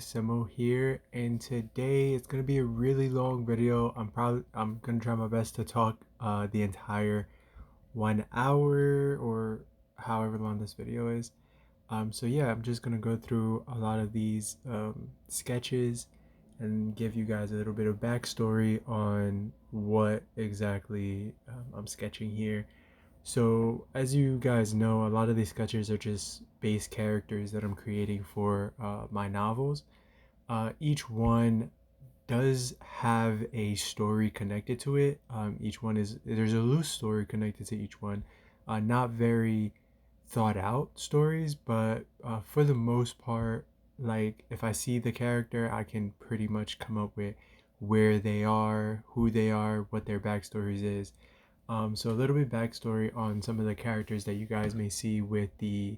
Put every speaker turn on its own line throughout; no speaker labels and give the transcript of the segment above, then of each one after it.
guys, Semo here, and today it's gonna be a really long video. I'm gonna try my best to talk the entire 1 hour or however long this video is. So yeah, I'm just gonna go through a lot of these sketches and give you guys a little bit of backstory on what exactly I'm sketching here. So, as you guys know, a lot of these sketches are just base characters that I'm creating for my novels. Each one does have a story connected to it. There's a loose story connected to each one. Not very thought out stories, but for the most part, like if I see the character, I can pretty much come up with where they are, who they are, what their backstories is. So a little bit backstory on some of the characters that you guys may see with the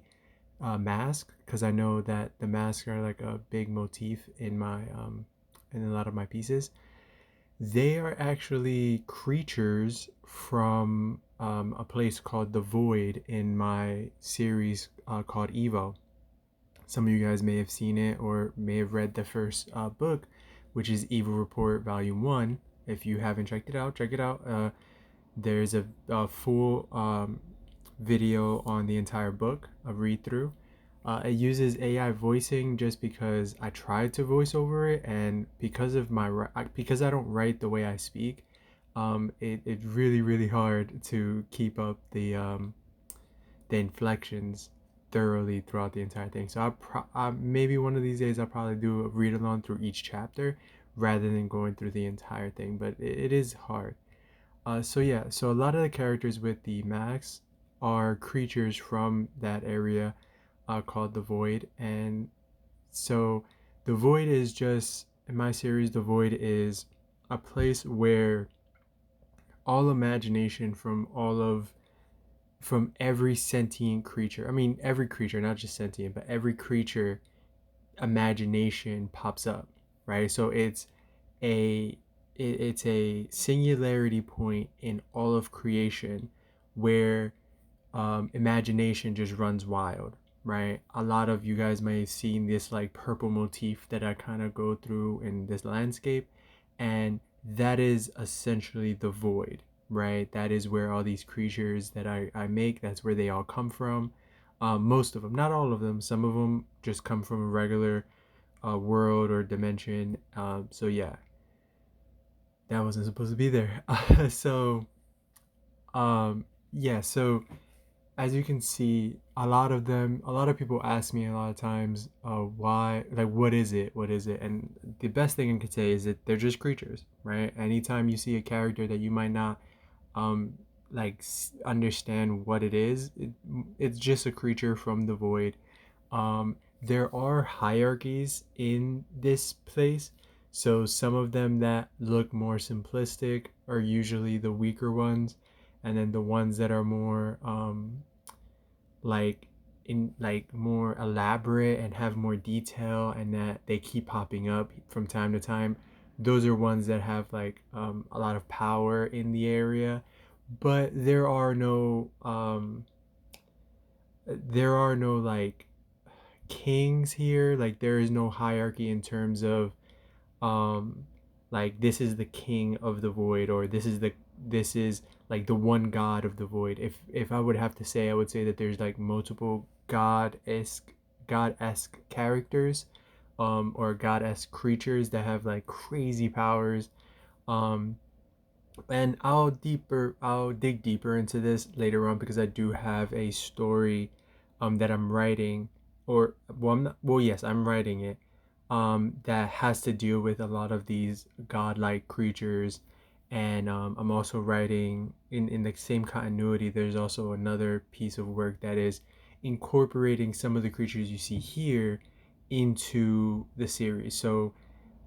mask, because I know that the masks are like a big motif in a lot of my pieces. They are actually creatures from a place called the Void in my series called Evo. Some of you guys may have seen it or may have read the first book, which is Evil Report Volume 1. If you haven't checked it out, check it out. There's a full video on the entire book, a read through. It uses AI voicing just because I tried to voice over it, and because I don't write the way I speak, it's really hard to keep up the inflections thoroughly throughout the entire thing. So maybe one of these days I'll probably do a read along through each chapter rather than going through the entire thing, but it is hard. So yeah, so a lot of the characters with the max are creatures from that area called the Void, and so the Void is just in my series. The Void is a place where all imagination from every sentient creature. I mean, every creature, not just sentient, but every creature imagination pops up, right? So a it's a singularity point in all of creation where imagination just runs wild, right? A lot of you guys may have seen this like purple motif that I kind of go through in this landscape, and that is essentially the void, right? That is where all these creatures that I make, that's where they all come from. Most of them, not all of them, some of them just come from a regular world or dimension. So yeah, that wasn't supposed to be there. So um, yeah, so as you can see, a lot of people ask me a lot of times, why, like, what is it? And the best thing I can say is that they're just creatures, right? Anytime you see a character that you might not, um, understand what it is, it's just a creature from the void. There are hierarchies in this place, so some of them that look more simplistic are usually the weaker ones, and then the ones that are more like like more elaborate and have more detail and that they keep popping up from time to time, those are ones that have like a lot of power in the area. But there are no like kings here. Like there is no hierarchy in terms of um like this is the king of the void, or this is like the one god of the void. If I would have to say, I would say that there's like multiple god-esque characters, or god-esque creatures that have like crazy powers. um and I'll dig deeper into this later on because I do have a story that I'm writing, or well, I'm not, well, yes, I'm writing it, that has to deal with a lot of these godlike creatures. And I'm also writing in the same continuity. There's also another piece of work that is incorporating some of the creatures you see here into the series. So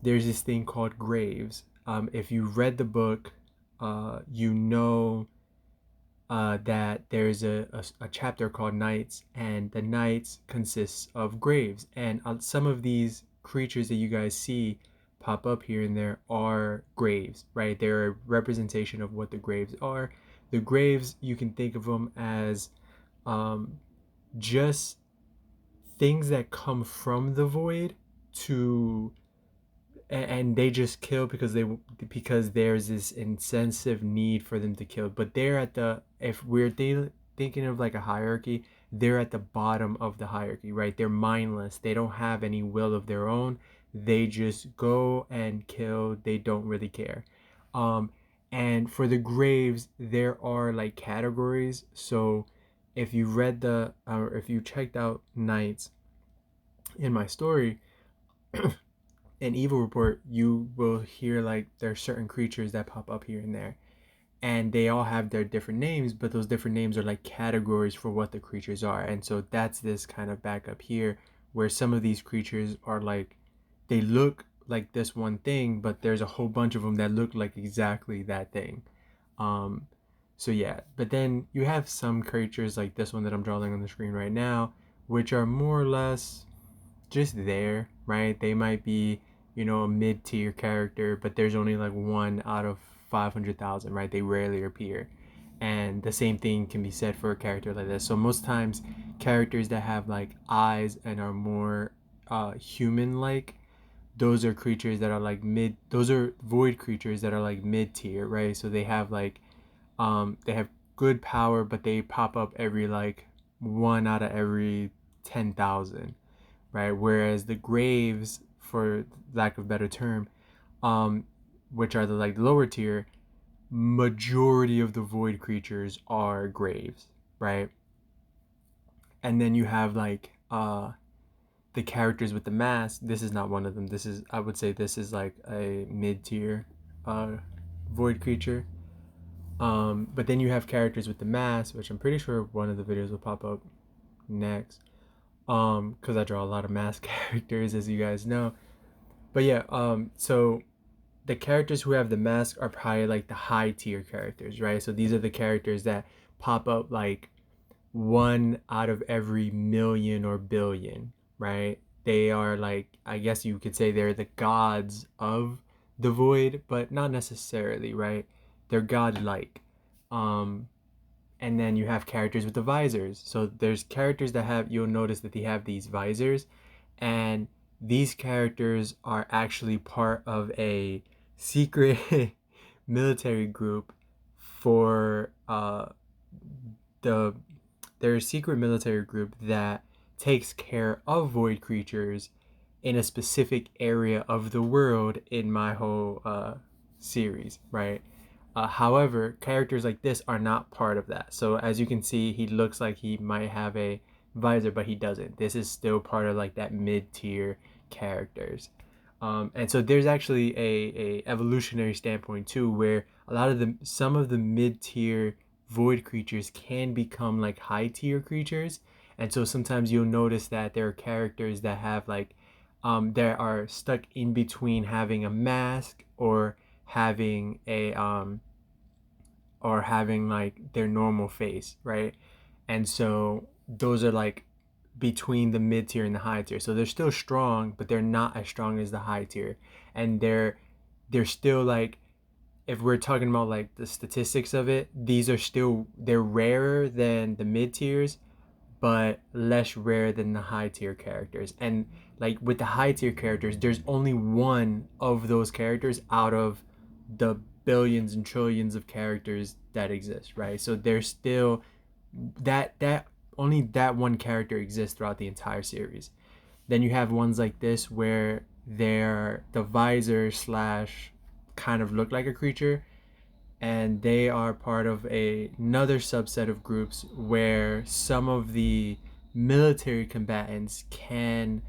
there's this thing called graves. If you read the book, you know that there's a chapter called Nights, and the Nights consists of graves. And some of these creatures that you guys see pop up here and there are graves, right? They're a representation of what the graves are. The graves, you can think of them as um, just things that come from the void to and they just kill because there's this incentive need for them to kill. But they're at the if we're thinking of like a hierarchy, they're at the bottom of the hierarchy, right? They're mindless. They don't have any will of their own. They just go and kill. They don't really care. Um, and for the graves, there are like categories. So if you read the or if you checked out Knights in my story, in Evil Report, you will hear like there's certain creatures that pop up here and there, and they all have their different names, but those different names are like categories for what the creatures are. And so that's this kind of backup here, where some of these creatures are like they look like this one thing, but there's a whole bunch of them that look like exactly that thing. Um, so yeah, but then you have some creatures like this one that I'm drawing on the screen right now, which are more or less just there, right? They might be, a mid-tier character, but there's only like one out of 500,000, right? They rarely appear. And the same thing can be said for a character like this. So most times characters that have like eyes and are more human-like, those are creatures that are like those are void creatures that are like mid-tier, right? So they have good power, but they pop up every like one out of every 10,000, right? Whereas the graves, for lack of a better term, um, which are the like lower tier, majority of the void creatures are graves, right? And then you have like the characters with the mask. This is not one of them. This is, I would say, this is like a mid tier uh, void creature. But then you have characters with the mask, which I'm pretty sure one of the videos will pop up next. Because I draw a lot of mask characters, as you guys know. But yeah, so the characters who have the mask are probably like the high tier characters, right? So these are the characters that pop up like one out of every million or billion, right? They are like, I guess you could say they're the gods of the void, but not necessarily, right? They're godlike. Um, and then you have characters with the visors. So there's characters that have, you'll notice that they have these visors, and these characters are actually part of a secret military group for the they're a secret military group that takes care of void creatures in a specific area of the world in my whole series, right? However, characters like this are not part of that. So as you can see, he looks like he might have a visor, but he doesn't. This is still part of like that mid-tier characters. And so there's actually a evolutionary standpoint too, where a lot of some of the mid-tier void creatures can become like high-tier creatures. And so sometimes you'll notice that there are characters that have like that are stuck in between having a mask having a or having like their normal face, right? And so those are like between the mid tier and the high tier. So they're still strong, but they're not as strong as the high tier. And they're still like, if we're talking about like the statistics of it, they're rarer than the mid tiers, but less rare than the high tier characters. And like with the high tier characters, there's only one of those characters out of the billions and trillions of characters that exist, right? So there's still that only that one character exists throughout the entire series. Then you have ones like this where they're the visor slash kind of look like a creature, and they are part of another subset of groups where some of the military combatants can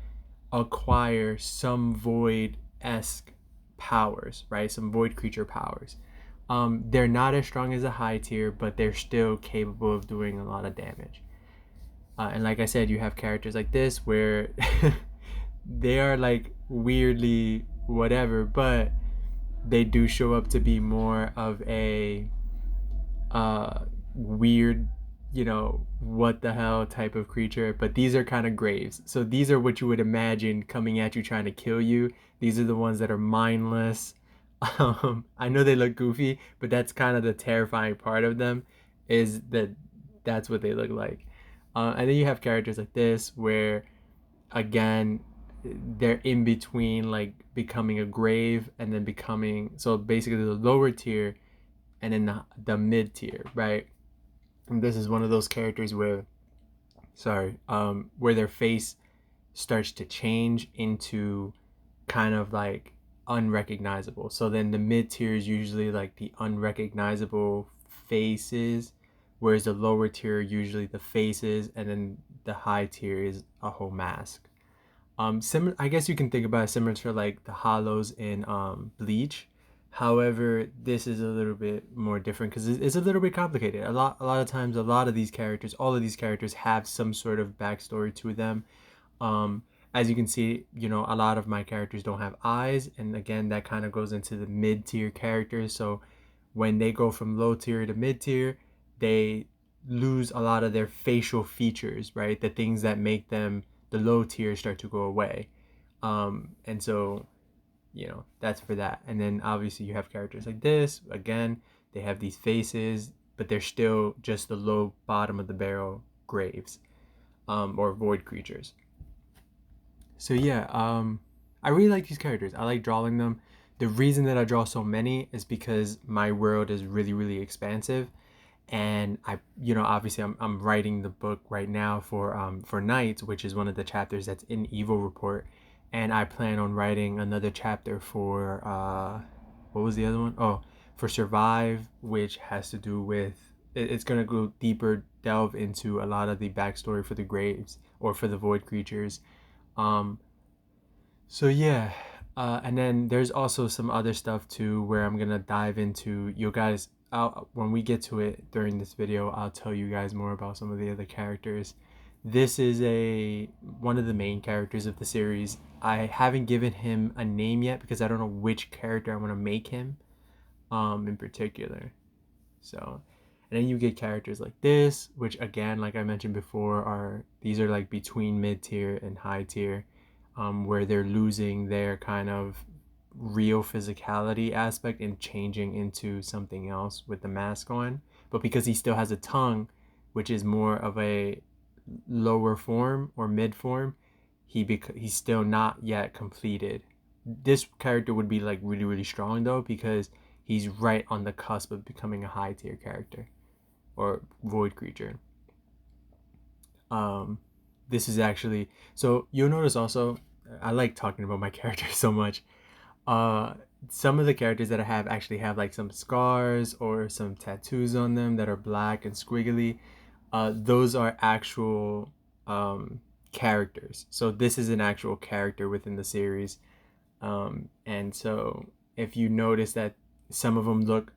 acquire some void-esque powers, right? Some void creature powers. They're not as strong as a high tier, but they're still capable of doing a lot of damage. And like I said, you have characters like this where they are like weirdly whatever, but they do show up to be more of a weird, what the hell type of creature. But these are kind of graves. So these are what you would imagine coming at you trying to kill you. These are the ones that are mindless. I know they look goofy, but that's kind of the terrifying part of them, is that that's what they look like. And then you have characters like this where, again, they're in between like becoming a grave and then becoming, so basically the lower tier and then the mid tier, right? And this is one of those characters where, where their face starts to change into kind of like unrecognizable. So then the mid tier is usually like the unrecognizable faces, whereas the lower tier are usually the faces, and then the high tier is a whole mask. I guess you can think about it similar to like the hollows in Bleach. However, this is a little bit more different because it's a little bit complicated. A lot of times, a lot of these characters, all of these characters have some sort of backstory to them. um, as you can see, a lot of my characters don't have eyes, and again, that kind of goes into the mid tier characters. So when they go from low tier to mid tier, they lose a lot of their facial features, right? The things that make them the low tier start to go away. And so, that's for that. And then obviously you have characters like this. Again, they have these faces, but they're still just the low bottom of the barrel graves, or void creatures. So yeah, I really like these characters. I like drawing them. The reason that I draw so many is because my world is really, really expansive, and obviously I'm writing the book right now for Nights, which is one of the chapters that's in Evil Report, and I plan on writing another chapter for what was the other one? Oh, for Survive, which has to do with it's gonna go deeper, delve into a lot of the backstory for the graves or for the void creatures. um so yeah, and then there's also some other stuff too where I'm gonna dive into. You guys, when we get to it during this video, I'll tell you guys more about some of the other characters. This is one of the main characters of the series. I haven't given him a name yet because I don't know which character I want to make him, in particular. So, and then you get characters like this, which again, like I mentioned before, these are like between mid tier and high tier, where they're losing their kind of real physicality aspect and changing into something else with the mask on. But because he still has a tongue, which is more of a lower form or mid form, he's still not yet completed. This character would be like really, really strong though, because he's right on the cusp of becoming a high tier character or void creature. Um, this is actually, so you'll notice also, I like talking about my characters so much. Uh, some of the characters that I have actually have like some scars or some tattoos on them that are black and squiggly. Those are actual characters. So this is an actual character within the series. And so if you notice that some of them look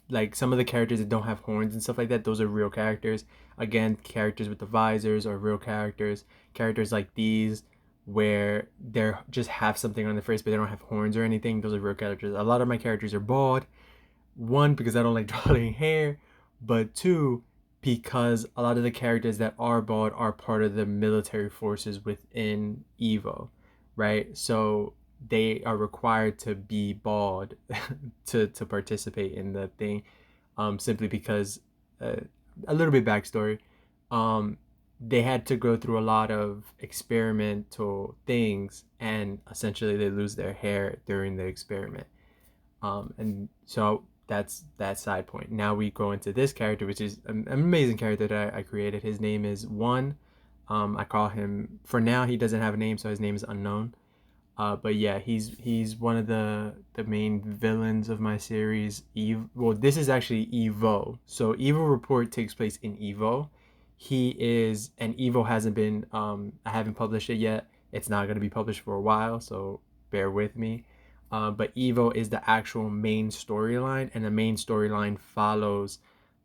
like some of the characters that don't have horns and stuff like that, those are real characters. Again, characters with the visors are real characters. Characters like these, where they're just have something on their face but they don't have horns or anything, those are real characters. A lot of my characters are bald. One, because I don't like drawing hair, but two, because a lot of the characters that are bald are part of the military forces within Evo, right? So they are required to be bald to participate in the thing, simply because, uh, a little bit backstory. Um, they had to go through a lot of experimental things, and essentially they lose their hair during the experiment. And so that's that side point. Now we go into this character, which is an amazing character that I created. His name is One. I call him, for now he doesn't have a name, so his name is unknown. But yeah, he's one of the main villains of my series. Well, this is actually Evo. So Evil Report takes place in Evo. He is, and Evo hasn't been. I haven't published it yet. It's not gonna be published for a while, so bear with me. But Evo is the actual main storyline, and the main storyline follows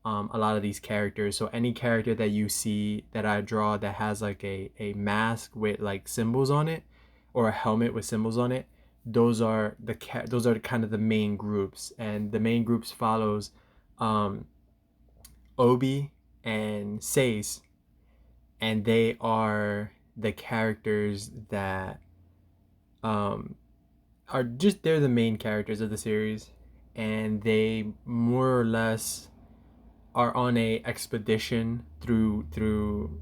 a lot of these characters. So any character that you see that I draw that has like a mask with like symbols on it, or a helmet with symbols on it, those are kind of the main groups, and the main groups follows um, Obi and Seis, and they are the characters that um, are just they're the main characters of the series, and they more or less are on a expedition through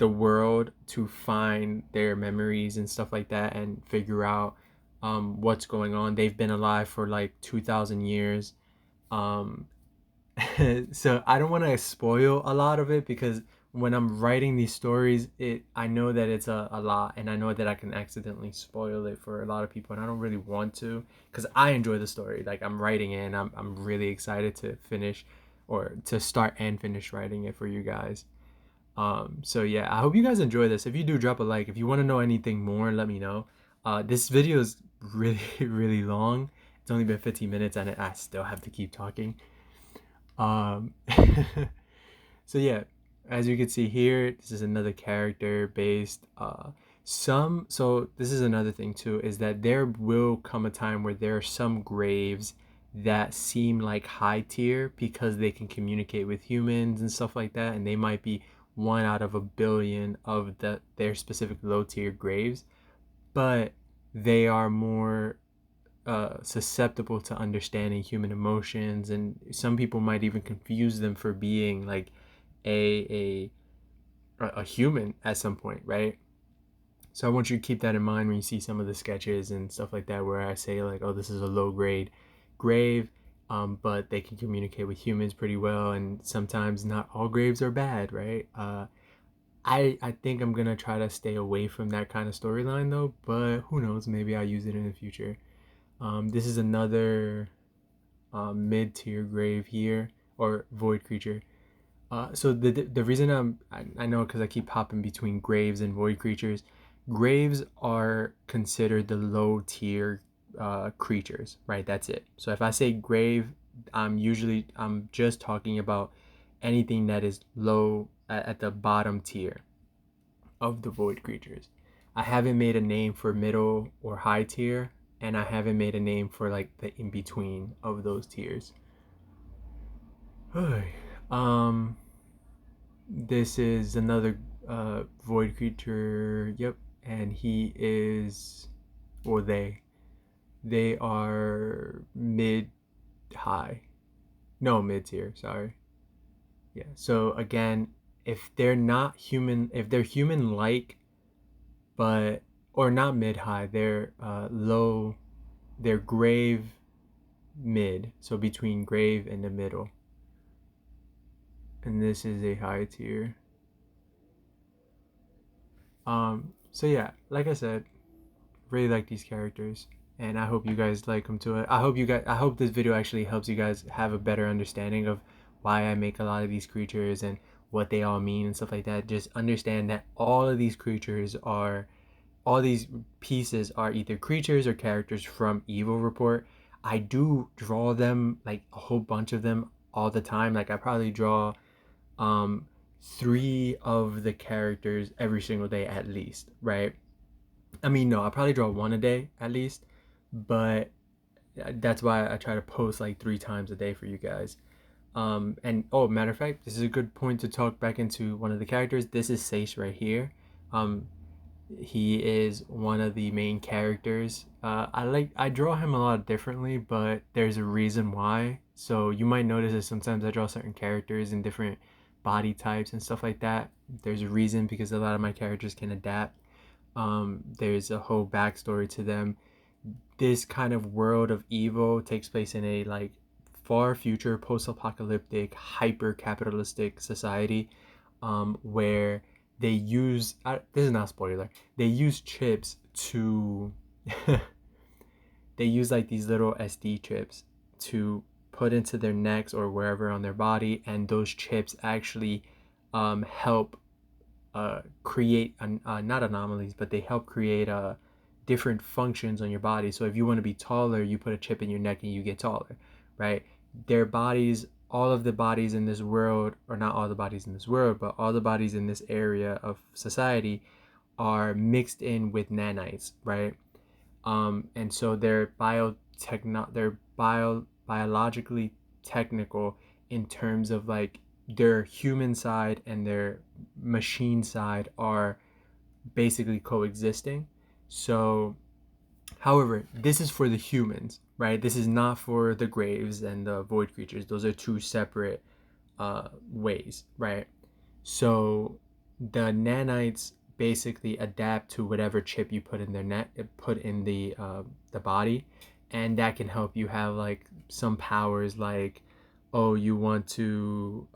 the world to find their memories and stuff like that and figure out what's going on. They've been alive for like 2,000 years. Um, so I don't want to spoil a lot of it because when I'm writing these stories, I know that it's a lot, and I know that I can accidentally spoil it for a lot of people, and I don't really want to because I enjoy the story. Like I'm writing it, and I'm really excited to finish or to start and finish writing it for you guys. So yeah, I hope you guys enjoy this. If you do, drop a like. If you want to know anything more, let me know. This video is really really long. It's only been 15 minutes, and I still have to keep talking. Um, so yeah, as you can see here, this is another character based. So this is another thing too, is that there will come a time where there are some graves that seem like high tier because they can communicate with humans and stuff like that, and they might be one out of a billion of their specific low tier graves, but they are more susceptible to understanding human emotions, and some people might even confuse them for being like a a human at some point, right? So I want you to keep that in mind when you see some of the sketches and stuff like that, where I say like, oh, this is a low grade grave, but they can communicate with humans pretty well, and sometimes not all graves are bad, right? I think I'm gonna try to stay away from that kind of storyline though, but who knows? Maybe I'll use it in the future. This is another mid tier grave here, or void creature. So the reason I know because I keep hopping between graves and void creatures. Graves are considered the low tier creatures, right? That's it. So if I say grave, I'm just talking about anything that is low at the bottom tier of the void creatures. I haven't made a name for middle or high tier, and I haven't made a name for like the in between of those tiers. um, this is another void creature. Yep, and he is, or they are mid high, no mid tier. Sorry. Yeah. So again, if they're not human, if they're human like, but or not mid high, they're low, they're grave mid, so between grave and the middle. And this is a high tier. So yeah, like I said, really like these characters, and I hope you guys like them too. I hope this video actually helps you guys have a better understanding of why I make a lot of these creatures and what they all mean and stuff like that. Just understand that all these pieces are either creatures or characters from Evil Report. I do draw them, like a whole bunch of them all the time. Like I probably draw um 3 of the characters every single day at least, right? I mean, no, I probably draw one a day at least, but that's why I try to post like 3 times a day for you guys. And oh, matter of fact, this is a good point to talk back into one of the characters. This is Sage right here. Um, he is one of the main characters. I draw him a lot differently, but there's a reason why. So you might notice that sometimes I draw certain characters in different body types and stuff like that. There's a reason because a lot of my characters can adapt. There's a whole backstory to them. This kind of world of evil takes place in a like far future post-apocalyptic hyper-capitalistic society, where they use this is not a spoiler, they use chips to they use like these little SD chips to put into their necks or wherever on their body, and those chips actually help create not anomalies, but they help create different functions on your body. So if you want to be taller, you put a chip in your neck and you get taller, right? Their bodies, all of the bodies in this world, or not all the bodies in this world, but all the bodies in this area of society are mixed in with nanites, right? And so they're biologically technical in terms of like their human side and their machine side are basically coexisting. So, however, this is for the humans, right? This is not for the graves and the void creatures. Those are 2 separate ways, right? So the nanites basically adapt to whatever chip you put in their net put in the body, and that can help you have like some powers like, oh, you want to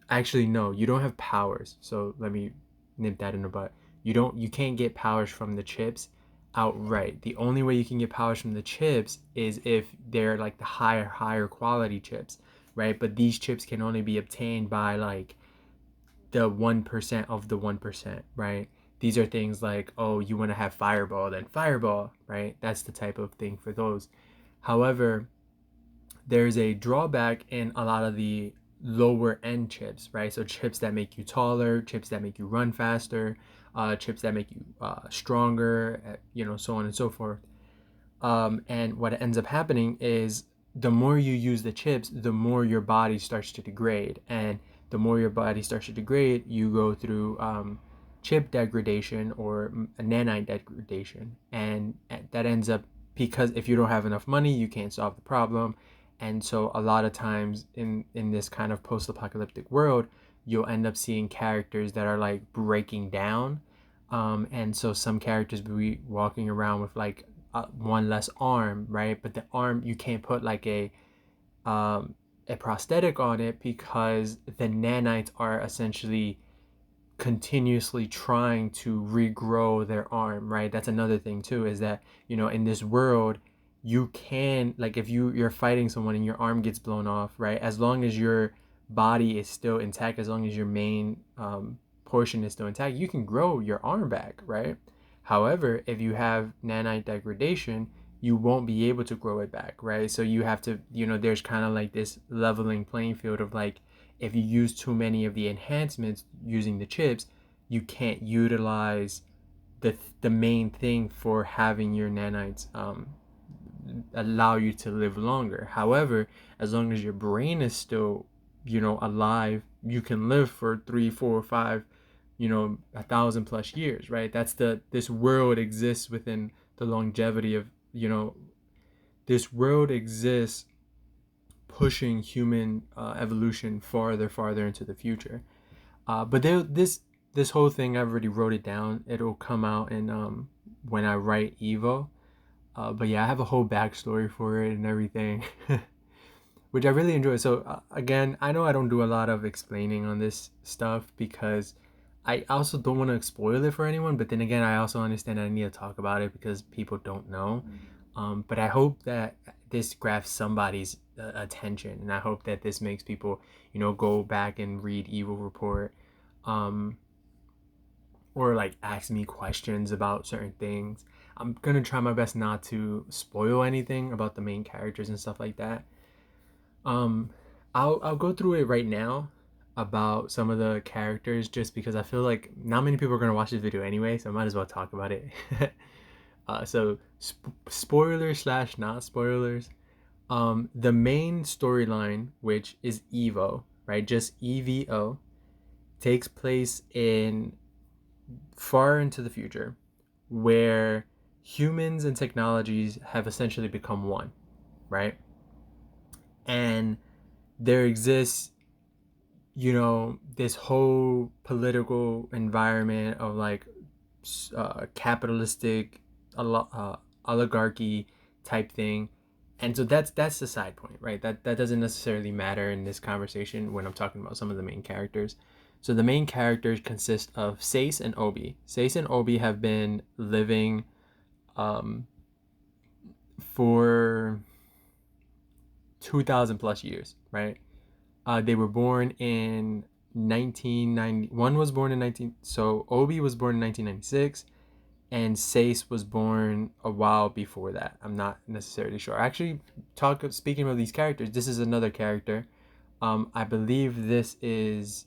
actually no, you don't have powers, so let me nip that in the butt. You can't get powers from the chips outright. The only way you can get powers from the chips is if they're like the higher quality chips, right? But these chips can only be obtained by like the 1% of the 1%, right? These are things like, oh, you want to have fireball, then fireball, right? That's the type of thing for those. However, there's a drawback in a lot of the lower end chips, right? So chips that make you taller, chips that make you run faster, chips that make you stronger, so on and so forth. And what ends up happening is the more you use the chips, the more your body starts to degrade. And the more your body starts to degrade, you go through chip degradation or nanite degradation. And that ends up, because if you don't have enough money, you can't solve the problem. And so a lot of times in this kind of post-apocalyptic world, you'll end up seeing characters that are like breaking down. And so some characters will be walking around with like one less arm, right? But the arm, you can't put like a prosthetic on it because the nanites are essentially continuously trying to regrow their arm, right? That's another thing too, is that, in this world, you can, like, if you're fighting someone and your arm gets blown off, right? As long as your body is still intact, as long as your main portion is still intact, you can grow your arm back, right? However, if you have nanite degradation, you won't be able to grow it back, right? So you have to, there's kind of like this leveling playing field of like, if you use too many of the enhancements using the chips, you can't utilize the main thing for having your nanites allow you to live longer. However, as long as your brain is still, alive, you can live for 3, 4, 5, 1,000+ years, right? This world exists within the longevity of, this world exists pushing human evolution farther into the future. But this whole thing, I've already wrote it down. It'll come out in when I write Evo. But yeah, I have a whole backstory for it and everything, which I really enjoy. So again, I know I don't do a lot of explaining on this stuff because I also don't want to spoil it for anyone. But then again, I also understand I need to talk about it because people don't know. But I hope that this grabs somebody's attention, and I hope that this makes people, go back and read Evil Report, or like ask me questions about certain things. I'm gonna try my best not to spoil anything about the main characters and stuff like that. Um, I'll go through it right now about some of the characters just because I feel like not many people are gonna watch this video anyway, so I might as well talk about it. So spoilers slash not spoilers. The main storyline, which is Evo, right? Just EVO, takes place in far into the future, where humans and technologies have essentially become one, right? And there exists, this whole political environment of like capitalistic oligarchy type thing. And so that's the side point, right? That doesn't necessarily matter in this conversation when I'm talking about some of the main characters. So the main characters consist of Sace and Obi. Sace and Obi have been living um, for 2,000+ years, right? They were born in 1990. One was born in 19. So Obi was born in 1996, and Sace was born a while before that. I'm not necessarily sure. Actually, speaking of these characters, this is another character. I believe this is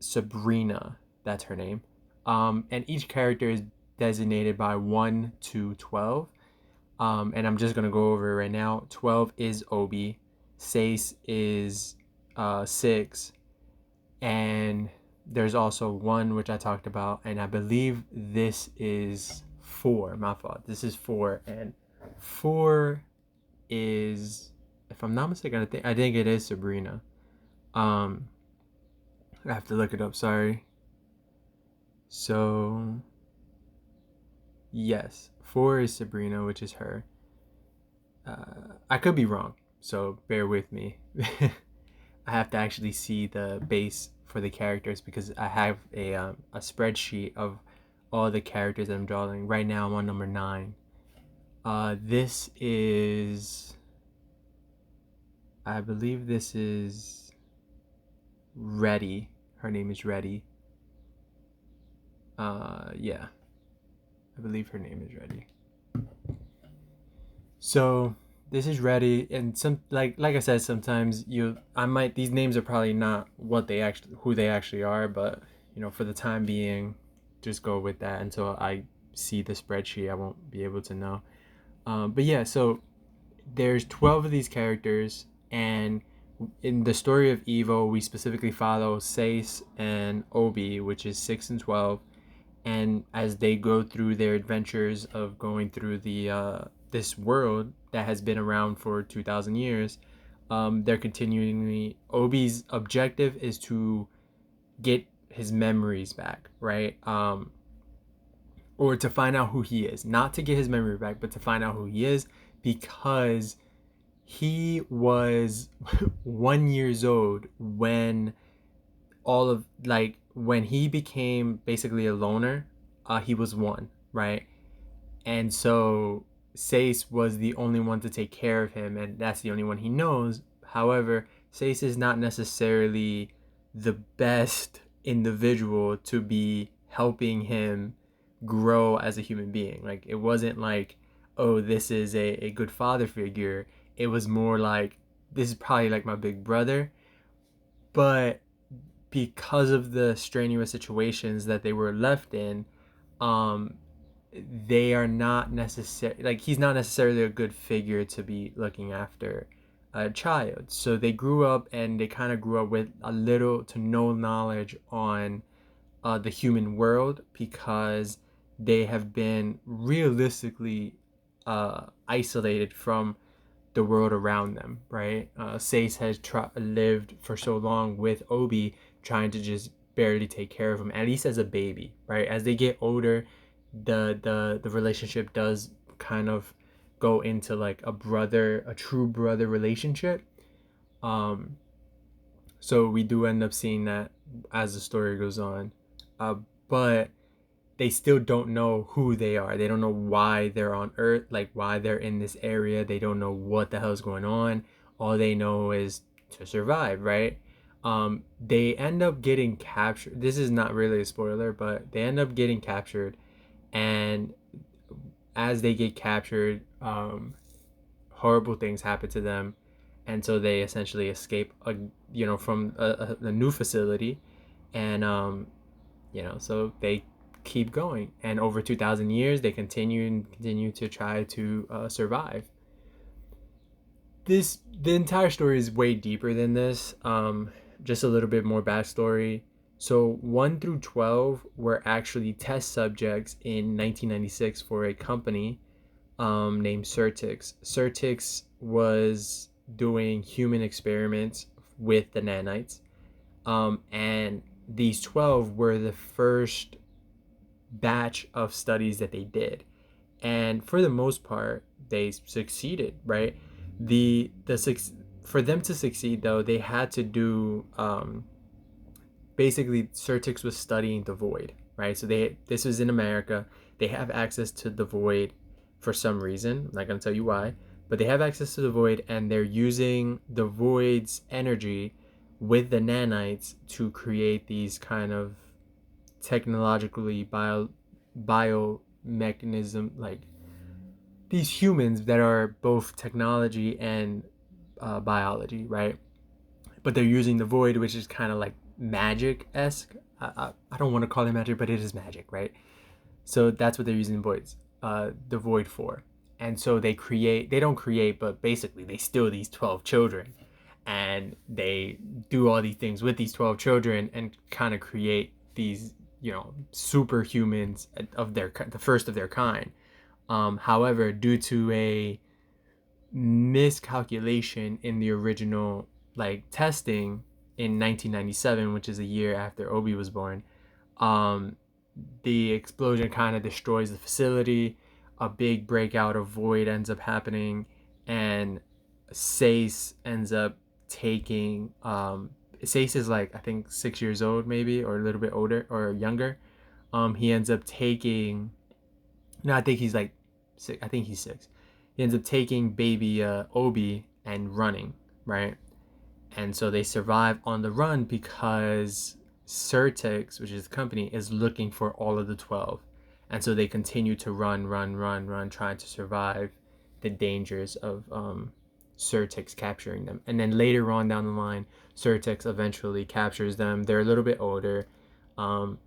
Sabrina. That's her name. And each character is designated by 1 to 12. And I'm just gonna go over it right now. 12 is Obi. Sace is 6, and there's also 1 which I talked about, and I believe this is 4. My fault. This is 4, and 4 is, if I'm not mistaken, I think it is Sabrina. I have to look it up. Sorry. So yes, 4 is Sabrina, which is her. I could be wrong, so bear with me. I have to actually see the base for the characters because I have a spreadsheet of all the characters that I'm drawing. Right now, I'm on number 9. This is, I believe this is Reddy. Her name is Reddy. Yeah, I believe her name is Reddy. So this is Reddy, and some like I said, sometimes these names are probably not what they actually who they actually are, but for the time being, just go with that until I see the spreadsheet. I won't be able to know. But yeah, so there's 12 of these characters, and in the story of Evo, we specifically follow Sace and Obi, which is 6 and 12, and as they go through their adventures of going through the this world that has been around for 2,000 years, they're continually. Obi's objective is to get his memories back, right? Or to find out who he is, not to get his memory back, but to find out who he is, because he was 1 years old when when he became basically a loner. He was 1, right? And so Sace was the only one to take care of him, and that's the only one he knows. However, Sace is not necessarily the best individual to be helping him grow as a human being. Like, it wasn't like, oh, this is a good father figure. It was more like, this is probably like my big brother. But because of the strenuous situations that they were left in, um, they are not necessary. Like, he's not necessarily a good figure to be looking after a child. So they grew up, and they kind of grew up with a little to no knowledge on the human world, because they have been realistically isolated from the world around them, right? Sace has lived for so long with Obi, trying to just barely take care of him, at least as a baby, right? As they get older, the relationship does kind of go into like a true brother relationship. Um, so we do end up seeing that as the story goes on, but they still don't know who they are. They don't know why they're on Earth, like why they're in this area. They don't know what the hell is going on. All they know is to survive, right? They end up getting captured. This is not really a spoiler, but they end up getting captured, and as they get captured, horrible things happen to them, and so they essentially escape, from a new facility, and so they keep going, and over 2,000 years they continue to try to survive. The entire story is way deeper than this. Just a little bit more backstory. So 1 through 12 were actually test subjects in 1996 for a company named Certix. Certix was doing human experiments with the nanites, and these 12 were the first batch of studies that they did, and for the most part they succeeded, right? The For them to succeed, though, they had to do basically Certix was studying the void, right? So this was in America. They have access to the void for some reason. I'm not going to tell you why, but they have access to the void, and they're using the void's energy with the nanites to create these kind of technologically biomechanism, like these humans that are both technology and biology, right? But they're using the void, which is kind of like magic-esque. I don't want to call it magic, but it is magic, right? So that's what they're using the void for. And so they don't create, but basically they steal these 12 children, and they do all these things with these 12 children, and kind of create these, superhumans of the first of their kind. However, due to a miscalculation in the original like testing in 1997, which is a year after Obi was born, um, the explosion kind of destroys the facility. A big breakout of void ends up happening, and Sace ends up taking. Sace is like I think 6 years old, maybe, or a little bit older or younger. He ends up taking. No, I think he's like 6. I think he's 6. He ends up taking baby Obi and running, right? And so they survive on the run because Certex, which is the company, is looking for all of the 12. And so they continue to run, trying to survive the dangers of Certex capturing them. And then later on down the line, Certex eventually captures them. They're a little bit older. Um,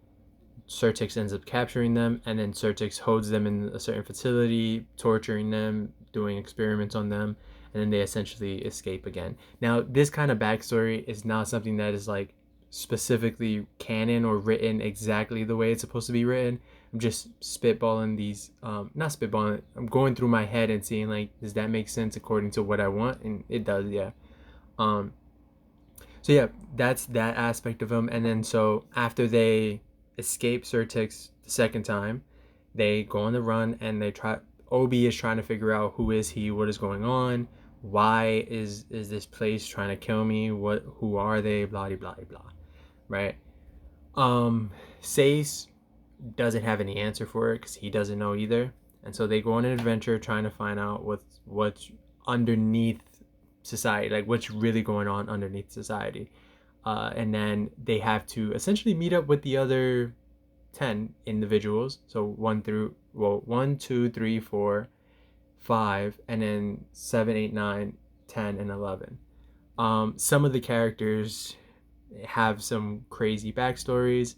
Certex ends up capturing them, and then Certex holds them in a certain facility, torturing them, doing experiments on them, and then they essentially escape again. Now, this kind of backstory is not something that is like specifically canon or written exactly the way it's supposed to be written. I'm just spitballing these, not spitballing. I'm going through my head and seeing like, does that make sense according to what I want? And it does, yeah. Um, so yeah, that's that aspect of them. And then so after they escape Certix the second time, they go on the run and they try. Obi is trying to figure out who is he, what is going on, why is this place trying to kill me, who are they, blah blah blah blah, right? Um, Sace doesn't have any answer for it because he doesn't know either, and so they go on an adventure trying to find out what's underneath society, like what's really going on underneath society. And then they have to essentially meet up with the other 10 individuals. So one, two, three, four, five, and then 7, 8, 9, 10, and 11. Some of the characters have some crazy backstories.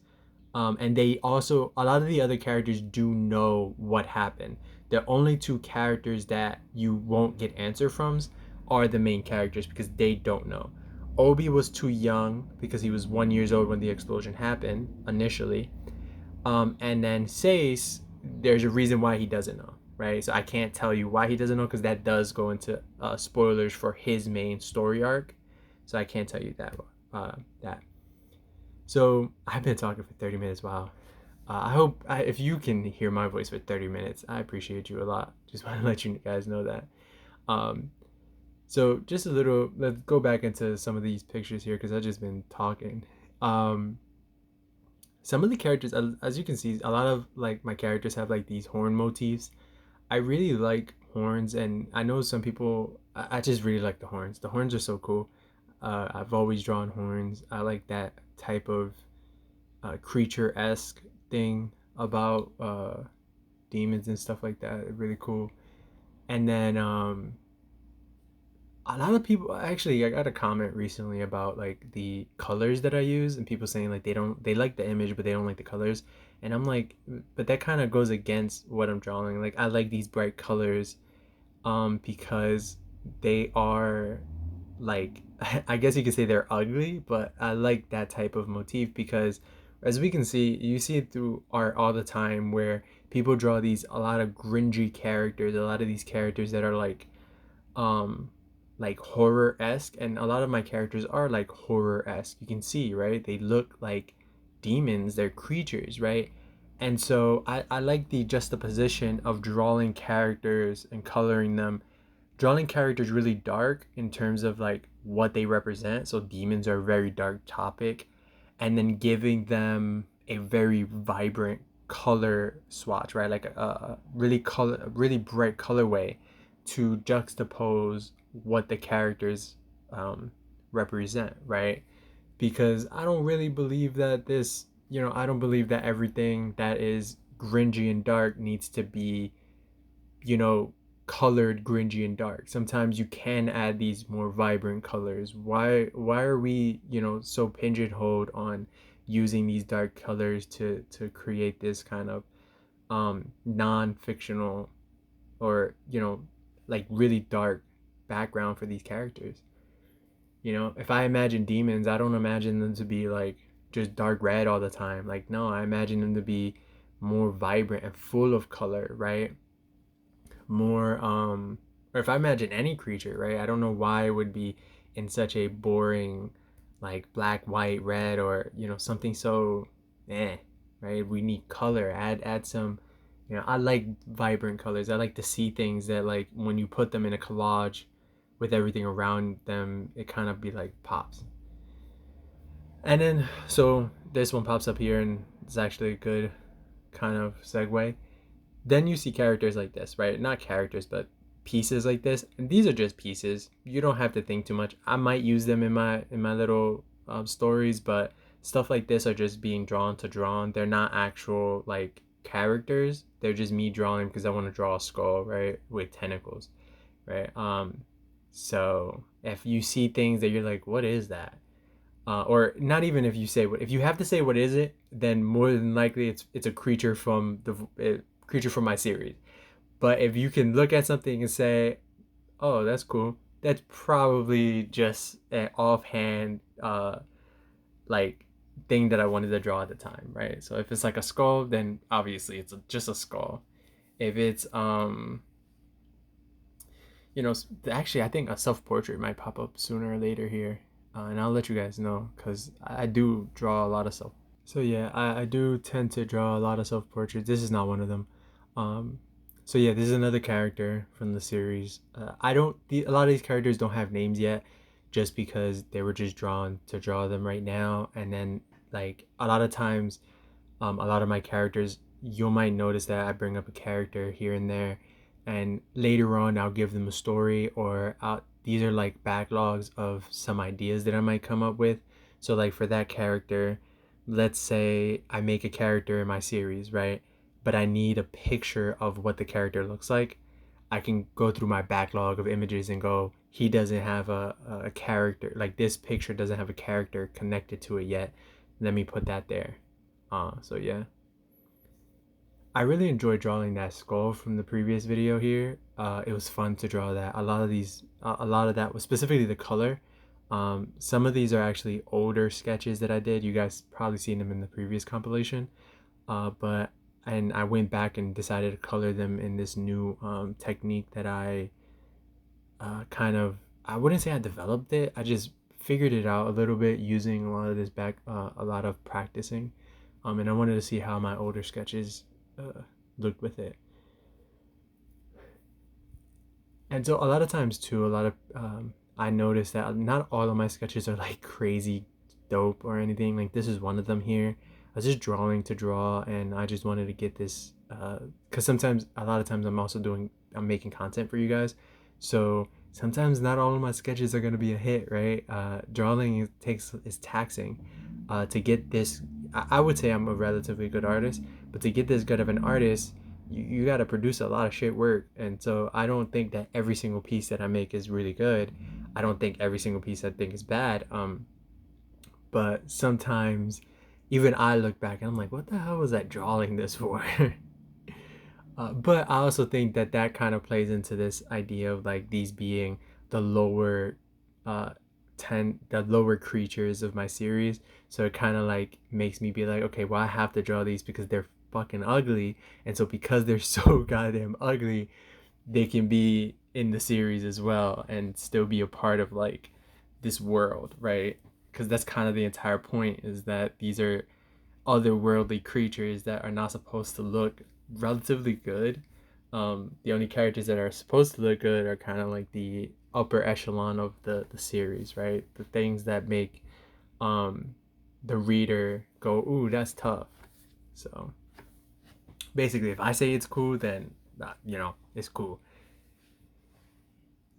And they also, a lot of the other characters do know what happened. The only two characters that you won't get answer from are the main characters because they don't know. Obi was too young because he was 1 years old when the explosion happened initially. And then Sace, there's a reason why he doesn't know, right? So I can't tell you why he doesn't know because that does go into spoilers for his main story arc. So I can't tell you that. So I've been talking for 30 minutes. Wow. I hope if you can hear my voice for 30 minutes, I appreciate you a lot. Just want to let you guys know that. Um, so just a little, let's go back into some of these pictures here because I've just been talking. Um, some of the characters, as you can see, a lot of like my characters have like these horn motifs. I really like horns, and I know some people. I just really like the horns. The horns are so cool. I've always drawn horns. I like that type of creature esque thing about demons and stuff like that. Really cool. And then a lot of people, actually, I got a comment recently about like the colors that I use, and people saying like they like the image but they don't like the colors. And I'm like, but that kind of goes against what I'm drawing. Like I like these bright colors because they are like I guess you could say they're ugly, but I like that type of motif because as we can see, you see it through art all the time where people draw these a lot of gringy characters, a lot of these characters that are um like horror-esque, and a lot of my characters are like horror-esque. You can see, right? They look like demons, they're creatures, right? And so I like the juxtaposition of drawing characters and coloring them, drawing characters really dark in terms of like what they represent. So demons are a very dark topic, and then giving them a very vibrant color swatch, right? Like a really bright colorway to juxtapose what the characters um, represent, right? Because I don't really believe that I don't believe that everything that is gringy and dark needs to be you know, colored, gringy, and dark. Sometimes you can add these more vibrant colors. Why are we, so pigeonholed on using these dark colors to create this kind of non-fictional or, like really dark background for these characters? If I imagine demons, I don't imagine them to be like just dark red all the time. Like no, I imagine them to be more vibrant and full of color, right? More or if I imagine any creature, right? I don't know why it would be in such a boring like black, white, red or something so eh. right? We need color. Add some, I like vibrant colors. I like to see things that, like, when you put them in a collage with everything around them, it kind of be like pops. And then so this one pops up here, and it's actually a good kind of segue. Then you see characters like this, right? Not characters, but pieces like this. And these are just pieces. You don't have to think too much. I might use them in my little stories, but stuff like this are just being drawn to drawn. They're not actual like characters. They're just me drawing because I want to draw a skull, right, with tentacles, right? So if you see things that you're like, what is that? Or not even if you say what, if you have to say what is it, then more than likely it's a creature from the creature from my series. But if you can look at something and say, oh, that's cool, that's probably just an offhand like thing that I wanted to draw at the time, right? So if it's like a skull, then obviously it's just a skull. If it's actually, I think a self portrait might pop up sooner or later here, and I'll let you guys know because I do draw a lot of self. So yeah, I do tend to draw a lot of self portraits. This is not one of them. Um, so yeah, this is another character from the series. I don't. A lot of these characters don't have names yet, just because they were just drawn to draw them right now. And then like a lot of times, a lot of my characters, you might notice that I bring up a character here and there, and later on I'll give them a story, or these are like backlogs of some ideas that I might come up with. So like for that character, let's say I make a character in my series, right? But I need a picture of what the character looks like. I can go through my backlog of images and go, he doesn't have a character, like this picture doesn't have a character connected to it yet. Let me put that there. So yeah. I really enjoyed drawing that skull from the previous video here. It was fun to draw that. A lot of that was specifically the color. Some of these are actually older sketches that I did. You guys probably seen them in the previous compilation. But and I went back and decided to color them in this new technique that I kind of, I wouldn't say I developed it. I just figured it out a little bit using a lot of practicing. And I wanted to see how my older sketches looked with it. And so a lot of times too, I noticed that not all of my sketches are like crazy dope or anything. Like this is one of them here. I was just drawing to draw, and I just wanted to get this because sometimes, a lot of times, I'm making content for you guys, so sometimes not all of my sketches are gonna be a hit, right? Drawing is taxing. To get this, I would say I'm a relatively good artist, but to get this good of an artist, you got to produce a lot of shit work. And so I don't think that every single piece that I make is really good. I don't think every single piece I think is bad. But sometimes even I look back and I'm like, what the hell was I drawing this for? But I also think that that kind of plays into this idea of like these being the lower uh the lower creatures of my series. So it kind of like makes me be like, okay, well, I have to draw these because they're fucking ugly. And so because they're so goddamn ugly, they can be in the series as well and still be a part of like this world, right? Because that's kind of the entire point, is that these are otherworldly creatures that are not supposed to look relatively good. The only characters that are supposed to look good are kind of like the upper echelon of the series, right? The things that make um, the reader go, ooh, that's tough. So basically, if I say it's cool, then it's cool.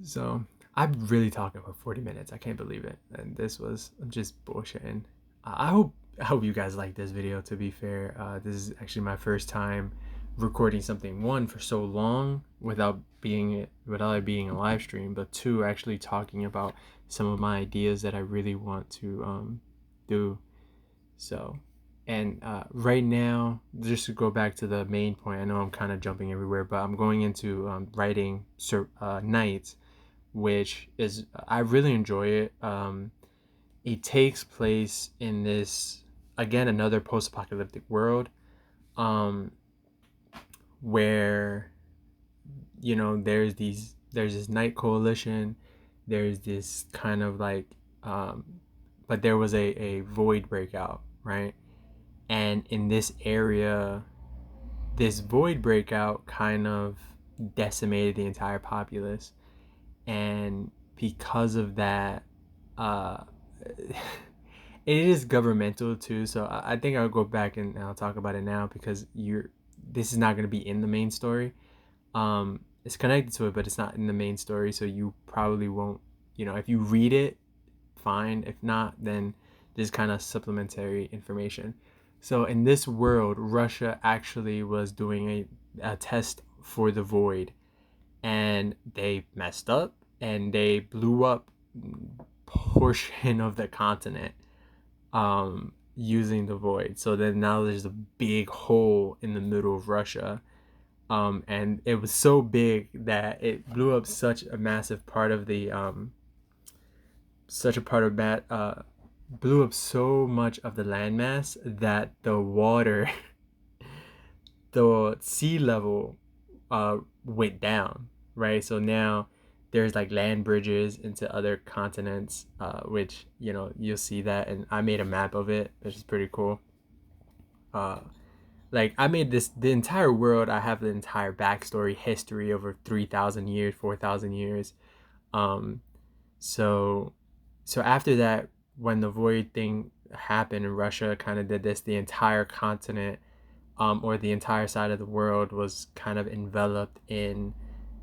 So I'm really talking for 40 minutes. I can't believe it. And this was just bullshitting. I hope you guys like this video. To be fair, this is actually my first time recording something, one, for so long without it being a live stream, but two, actually talking about some of my ideas that I really want to do. So, and right now, just to go back to the main point, I know I'm kind of jumping everywhere, but I'm going into writing nights, which is, I really enjoy it. It takes place in this, again, another post-apocalyptic world, um, where there's this night coalition, there's this kind of like, but there was a void breakout, right? And in this area, this void breakout kind of decimated the entire populace. And because of that, uh, it is governmental too. So I think I'll go back and I'll talk about it now because this is not going to be in the main story. It's connected to it, but it's not in the main story. So you probably won't, if you read it, fine. If not, then there's kind of supplementary information. So in this world, Russia actually was doing a test for the void, and they messed up and they blew up portion of the continent using the void. So then now there's a big hole in the middle of Russia. And it was so big that it blew up such a massive part of the blew up so much of the landmass that the water, the sea level, went down. Right, so now there's like land bridges into other continents, which you'll see that, and I made a map of it, which is pretty cool. Like I made the entire world. I have the entire backstory, history over 3,000 years, 4,000 years. Um, so so after that, when the void thing happened and Russia kind of did this, the entire continent, or the entire side of the world was kind of enveloped in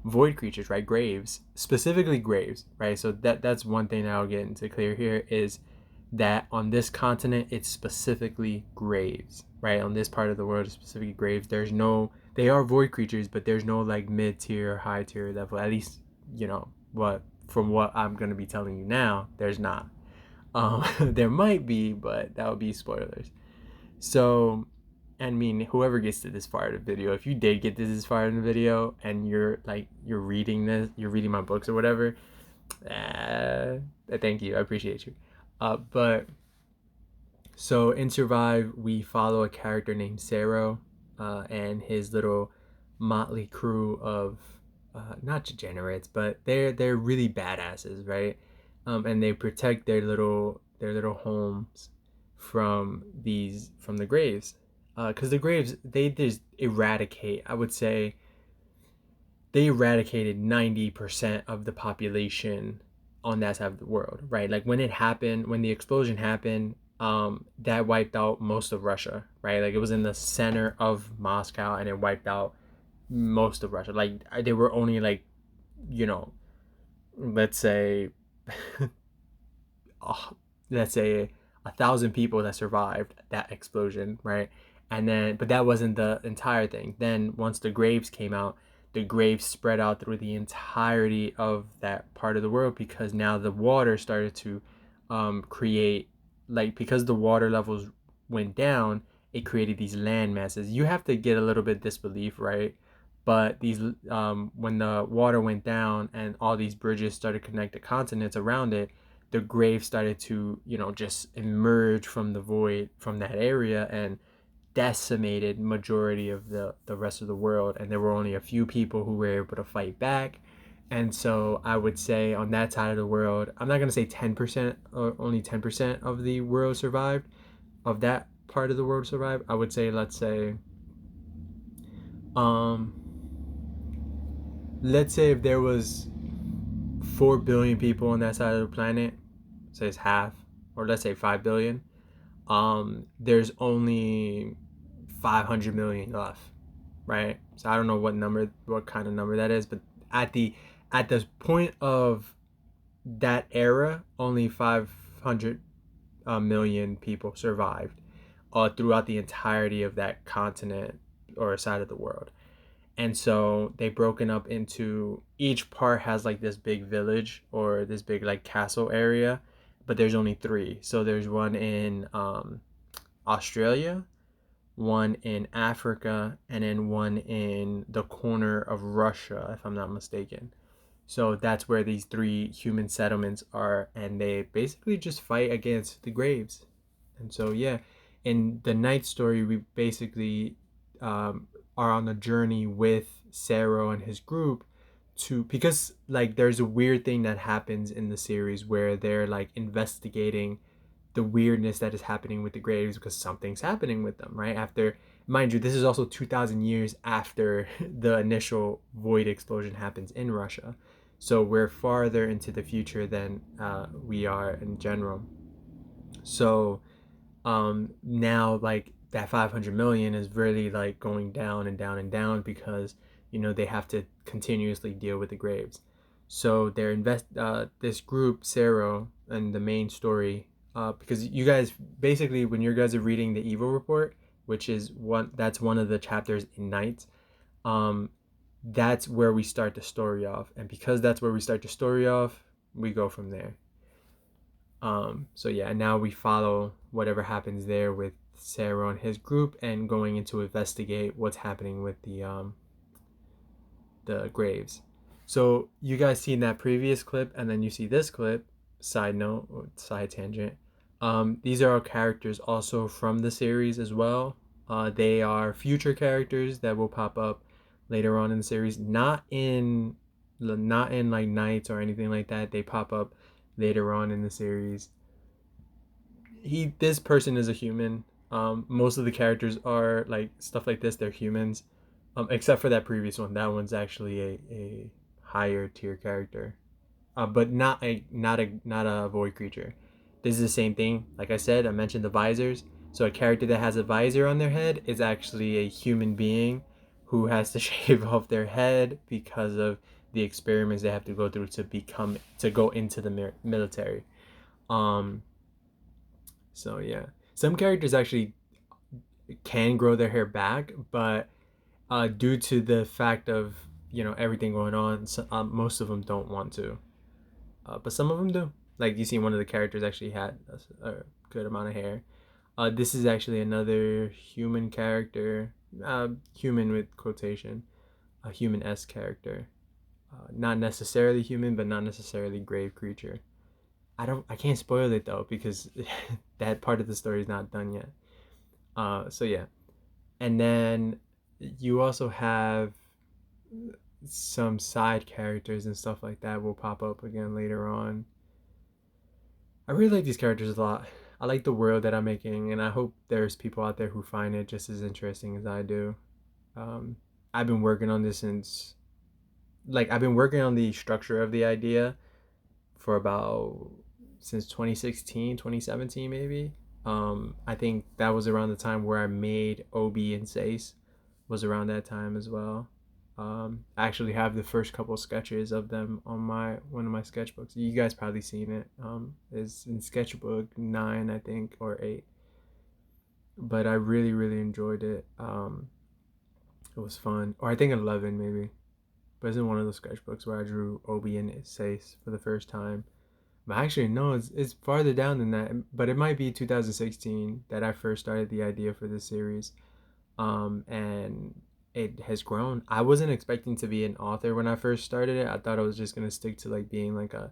void creatures, right? Graves, specifically graves, right? So that's one thing that I'll get into clear here is that on this continent it's specifically graves, right? On this part of the world it's specifically graves. There's no, they are void creatures, but there's no like mid-tier, high-tier level, at least what from what I'm going to be telling you now, there's not. There might be, but that would be spoilers. So I mean, whoever gets to this far in the video, if you did get this far in the video and you're reading this, you're reading my books or whatever, thank you, I appreciate you. But so in Survive, we follow a character named Sero, and his little motley crew of not degenerates, but they're really badasses, right? And they protect their little homes from the graves, because the graves, they just eradicate. I would say they eradicated 90% of the population on that side of the world, right? Like when it happened, when the explosion happened, that wiped out most of Russia, right? Like it was in the center of Moscow and it wiped out most of Russia. Like there were only like, you know, let's say, uh, let's say 1,000 people that survived that explosion, right? And then, but that wasn't the entire thing. Then once the graves came out, the graves spread out through the entirety of that part of the world, because now the water started to create, like, because the water levels went down, it created these land masses. You have to get a little bit disbelief, right? But these, when the water went down and all these bridges started to connect the continents around it, the graves started to, just emerge from the void from that area and decimated majority of the rest of the world. And there were only a few people who were able to fight back. And so I would say on that side of the world, I'm not going to say 10% or only 10% of the world survived, of that part of the world survived. I would say, um, let's say if there was 4 billion people on that side of the planet, so it's half, or let's say 5 billion, there's only 500 million left, right? So I don't know what kind of number that is, but at the point of that era, only 500 million people survived, throughout the entirety of that continent or side of the world. And so they broken up into, each part has like this big village or this big like castle area, but there's only three. So there's one in Australia, one in Africa, and then one in the corner of Russia, if I'm not mistaken. So that's where these three human settlements are, and they basically just fight against the graves. And so, yeah, in the night story, we basically are on a journey with Sero and his group because like there's a weird thing that happens in the series where they're like investigating the weirdness that is happening with the graves, because something's happening with them, right? After, mind you, this is also 2,000 years after the initial void explosion happens in Russia. So we're farther into the future than we are in general. So now like that 500 million is really like going down and down and down, because they have to continuously deal with the graves. So they're this group Cero and the main story, because you guys basically, when you guys are reading the evil report, which is one of the chapters in Night, um that's where we start the story off, and because that's where we start the story off, we go from there. So yeah, now we follow whatever happens there with Sarah and his group, and going into investigate what's happening with the graves. So you guys seen that previous clip, and then you see this clip. Side note, or side tangent. These are our characters also from the series as well. They are future characters that will pop up later on in the series, not in like Nights or anything like that. They pop up later on in the series. This person is a human. Most of the characters are like stuff like this. They're humans, except for that previous one. That one's actually a higher tier character, but not a void creature. This is the same thing. Like I said, I mentioned the visors. So a character that has a visor on their head is actually a human being who has to shave off their head because of the experiments they have to go through to go into the military. Um, so yeah, some characters actually can grow their hair back, but due to the fact of everything going on, so, most of them don't want to, but some of them do. Like you see, one of the characters actually had a good amount of hair. This is actually another human character, human with quotation, a human-esque character. Not necessarily human, but not necessarily grave creature. I can't spoil it though, because that part of the story is not done yet. So yeah, and then you also have some side characters and stuff like that will pop up again later on. I really like these characters a lot. I like the world that I'm making, and I hope there's people out there who find it just as interesting as I do. Um, I've been working on this I've been working on the structure of the idea for about since 2016, 2017 maybe. I think that was around the time where I made Obi and Sace, was around that time as well. I actually have the first couple sketches of them on one of my sketchbooks. You guys probably seen it. It's in sketchbook 9, I think, or 8. But I really, really enjoyed it. It was fun. Or I think 11 maybe. But it's in one of those sketchbooks where I drew Obi and Sace for the first time. But actually, no, it's farther down than that. But it might be 2016 that I first started the idea for this series. And it has grown. I wasn't expecting to be an author when I first started it. I thought I was just gonna stick to like being like a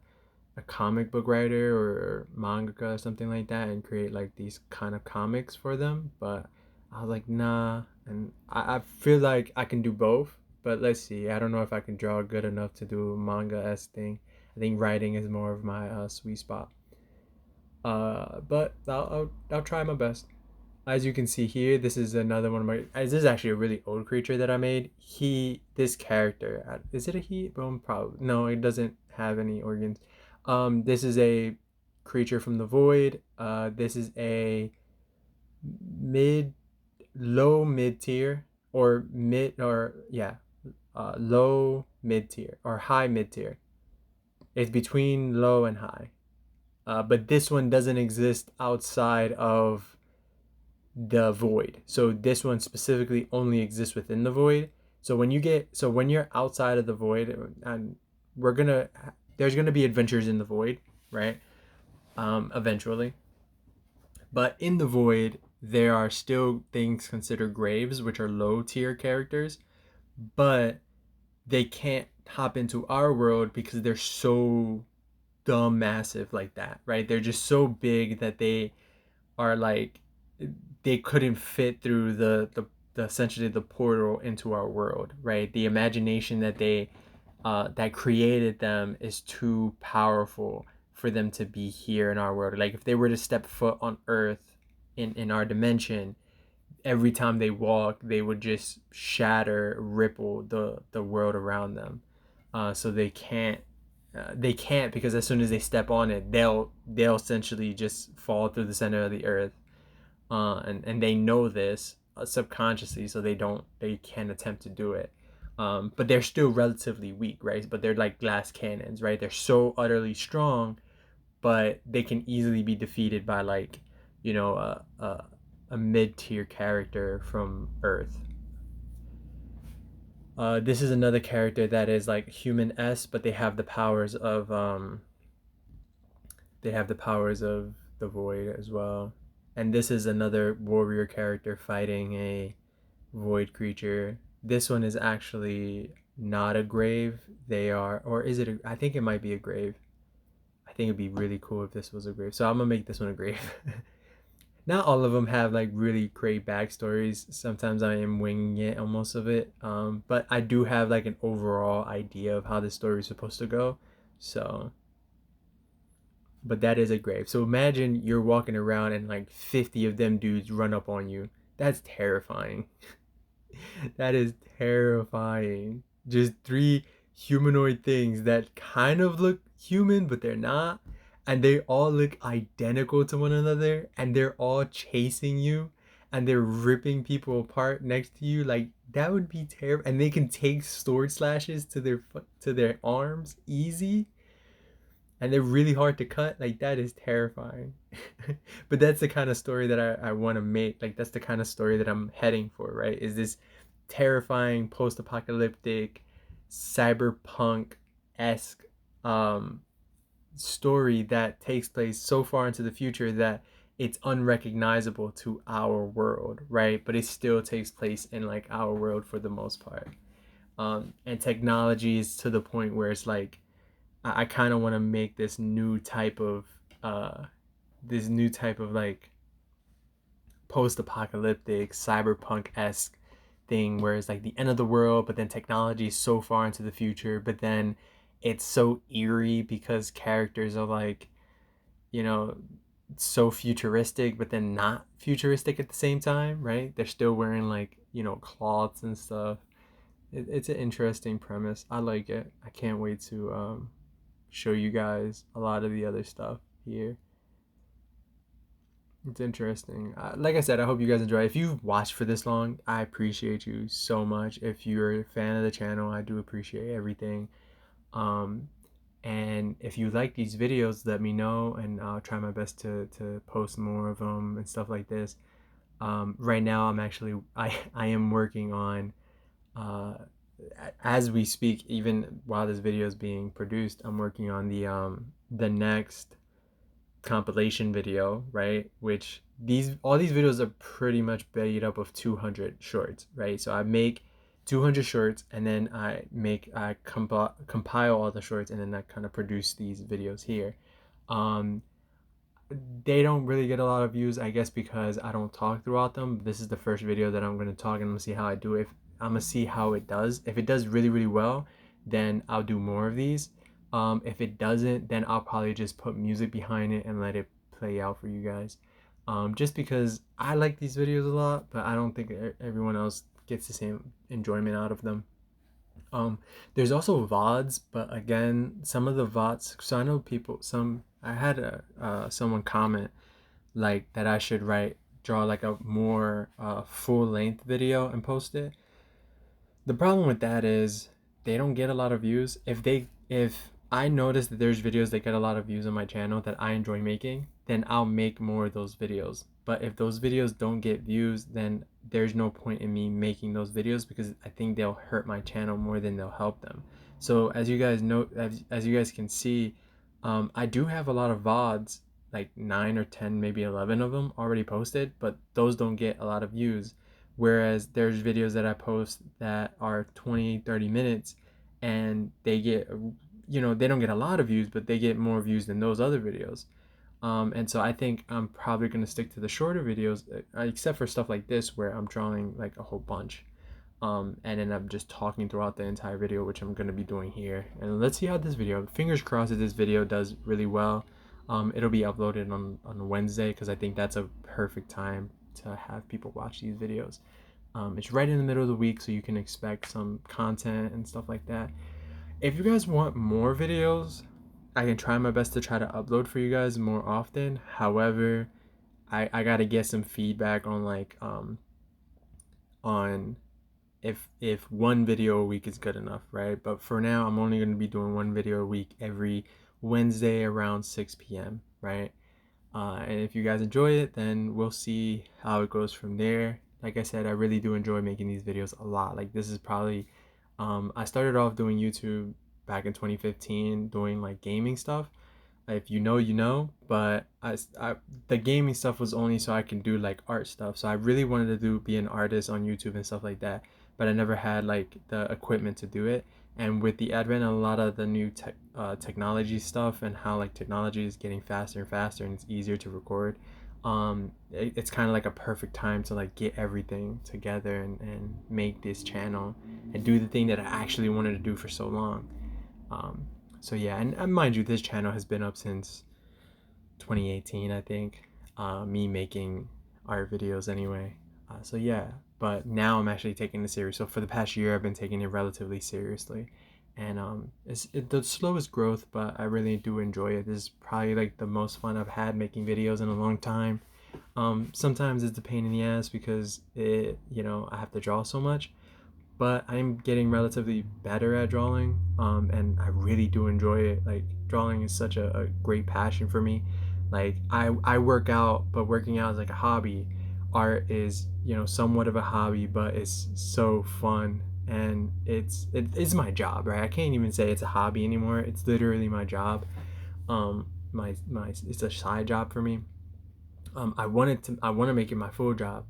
comic book writer or mangaka or something like that, and create like these kind of comics for them. But I was like, nah. And I feel like I can do both. But let's see. I don't know if I can draw good enough to do a manga-esque thing. I think writing is more of my sweet spot. But I'll try my best. As you can see here, this is another one of my. This is actually a really old creature that I made. This character, is it a he? Bone? Probably. No, it doesn't have any organs. This is a creature from the void. This is a mid, low mid tier, or mid, or yeah, low mid tier or high mid tier. It's between low and high. But this one doesn't exist outside of the void. So this one specifically only exists within the void. So when you're outside of the void, and there's gonna be adventures in the void, right? Eventually, but in the void there are still things considered graves, which are low tier characters, but they can't hop into our world because they're so dumb massive like that, right? They're just so big that they are like they couldn't fit through the essentially the portal into our world, right? The imagination that they that created them is too powerful for them to be here in our world. Like if they were to step foot on Earth in our dimension, every time they walk, they would just shatter, ripple the world around them. So they can't, because as soon as they step on it, they'll essentially just fall through the center of the earth. And they know this subconsciously, so they can't attempt to do it. But they're still relatively weak, right? But they're like glass cannons, right? They're so utterly strong, but they can easily be defeated by like, you know, a mid-tier character from Earth. This is another character that is like human-esque, but they have the powers of the void as well. And this is another warrior character fighting a void creature. This one is actually not a grave. They are, or is it? I think it might be a grave. I think it'd be really cool if this was a grave. So I'm gonna make this one a grave. Not all of them have like really great backstories. Sometimes I am winging it on most of it. But I do have like an overall idea of how the story is supposed to go. So, but that is a grave. So imagine you're walking around and like 50 of them dudes run up on you. That's terrifying. That is terrifying. Just three humanoid things that kind of look human, but they're not. And they all look identical to one another. And they're all chasing you. And they're ripping people apart next to you. Like, that would be terrible. And they can take sword slashes to their arms easy. And they're really hard to cut. Like, that is terrifying. But that's the kind of story that I want to make. Like, that's the kind of story that I'm heading for, right? Is this terrifying post-apocalyptic cyberpunk-esque story that takes place so far into the future that it's unrecognizable to our world, right? But it still takes place in like our world for the most part. And technology is to the point where it's like I kind of want to make this new type of like post-apocalyptic cyberpunk-esque thing where it's like the end of the world, but then technology is so far into the future, but then it's so eerie because characters are like, you know, so futuristic, but then not futuristic at the same time, right? They're still wearing like, you know, cloths and stuff. It's an interesting premise. I like it. I can't wait to show you guys a lot of the other stuff here. It's interesting. Like I said, I hope you guys enjoy. If you've watched for this long, I appreciate you so much. If you're a fan of the channel, I do appreciate everything. Um, and if you like these videos, let me know, and I'll try my best to post more of them and stuff like this. Right now, I am working on, as we speak, even while this video is being produced, I'm working on the next compilation video, right? Which all these videos are pretty much made up of 200 shorts, right? So I make 200 shorts, and then I compile all the shorts, and then I kind of produce these videos here. Um, they don't really get a lot of views, I guess, because I don't talk throughout them. This is the first video that I'm going to talk, and I'm going to see how I do it. I'm going to see how it does. If it does really, really well, then I'll do more of these. If it doesn't, then I'll probably just put music behind it and let it play out for you guys. Just because I like these videos a lot, but I don't think everyone else gets the same enjoyment out of them. There's also VODs, but again, some of the VODs, so I know I had someone comment like that I should draw like a more full length video and post it. The problem with that is they don't get a lot of views. If I notice that there's videos that get a lot of views on my channel that I enjoy making, then I'll make more of those videos. But if those videos don't get views, then there's no point in me making those videos, because I think they'll hurt my channel more than they'll help them. So as you guys know, as you guys can see, I do have a lot of VODs, like 9 or 10, maybe 11 of them already posted, but those don't get a lot of views. Whereas there's videos that I post that are 20, 30 minutes, and they get, they don't get a lot of views, but they get more views than those other videos. And so I think I'm probably going to stick to the shorter videos, except for stuff like this where I'm drawing like a whole bunch. And then I'm just talking throughout the entire video, which I'm going to be doing here. And let's see how this video, fingers crossed that this video does really well. It'll be uploaded on Wednesday because I think that's a perfect time to have people watch these videos. It's right in the middle of the week, so you can expect some content and stuff like that. If you guys want more videos, I can try my best to try to upload for you guys more often. However, I gotta get some feedback on on if one video a week is good enough, right? But for now, I'm only gonna be doing one video a week every Wednesday around 6 p.m., right? And if you guys enjoy it, then we'll see how it goes from there. Like I said, I really do enjoy making these videos a lot. Like this is probably, I started off doing YouTube back in 2015, doing like gaming stuff. If you know, you know. But the gaming stuff was only so I can do like art stuff. So I really wanted to be an artist on YouTube and stuff like that. But I never had like the equipment to do it. And with the advent of a lot of the new technology stuff and how like technology is getting faster and faster and it's easier to record, it's kind of like a perfect time to like get everything together and make this channel and do the thing that I actually wanted to do for so long. Um, so yeah, and mind you, this channel has been up since 2018, I think. Me making art videos anyway. So yeah, but now I'm actually taking it serious. So for the past year, I've been taking it relatively seriously, and it's the slowest growth, but I really do enjoy it. This is probably like the most fun I've had making videos in a long time. Sometimes it's a pain in the ass because I have to draw so much, but I'm getting relatively better at drawing, and I really do enjoy it. Like drawing is such a great passion for me. Like I work out, but working out is like a hobby. Art is somewhat of a hobby, but it's so fun, and it's my job, right? I can't even say it's a hobby anymore. It's literally my job. My it's a side job for me. I want to make it my full job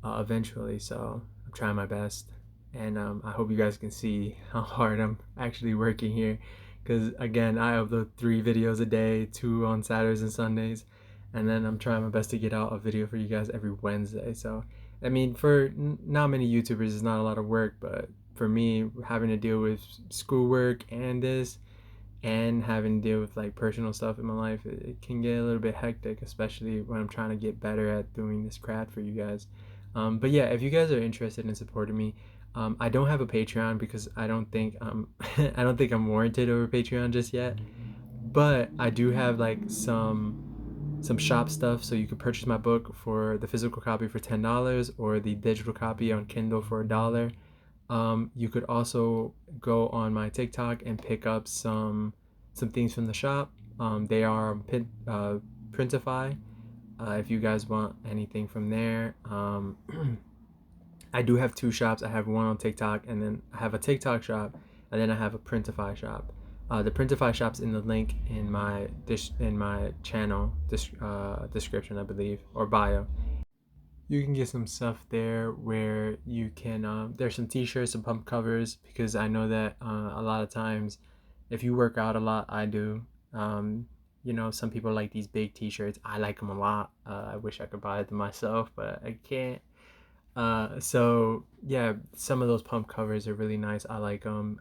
eventually. So I'm trying my best, and I hope you guys can see how hard I'm actually working here. Because again, I upload 3 videos a day, 2 on Saturdays and Sundays, and then I'm trying my best to get out a video for you guys every Wednesday. So I mean, for not many YouTubers, it's not a lot of work, but for me, having to deal with schoolwork and this and having to deal with like personal stuff in my life, it can get a little bit hectic, especially when I'm trying to get better at doing this craft for you guys. But yeah, if you guys are interested in supporting me, I don't have a Patreon because I don't think I don't think I'm warranted over Patreon just yet. But I do have like some shop stuff, so you can purchase my book for the physical copy for $10 or the digital copy on Kindle for $1. You could also go on my TikTok and pick up some things from the shop. They are Printify. If you guys want anything from there, I do have 2 shops. I have one on TikTok, and then I have a TikTok shop, and then I have a Printify shop. The Printify shop's in the link in my channel description, I believe, or bio. You can get some stuff there where you can there's some t-shirts, some pump covers, because I know that a lot of times if you work out a lot, I do, some people like these big t-shirts. I like them a lot. I wish I could buy them myself, but I can't. So yeah, some of those pump covers are really nice. I like them.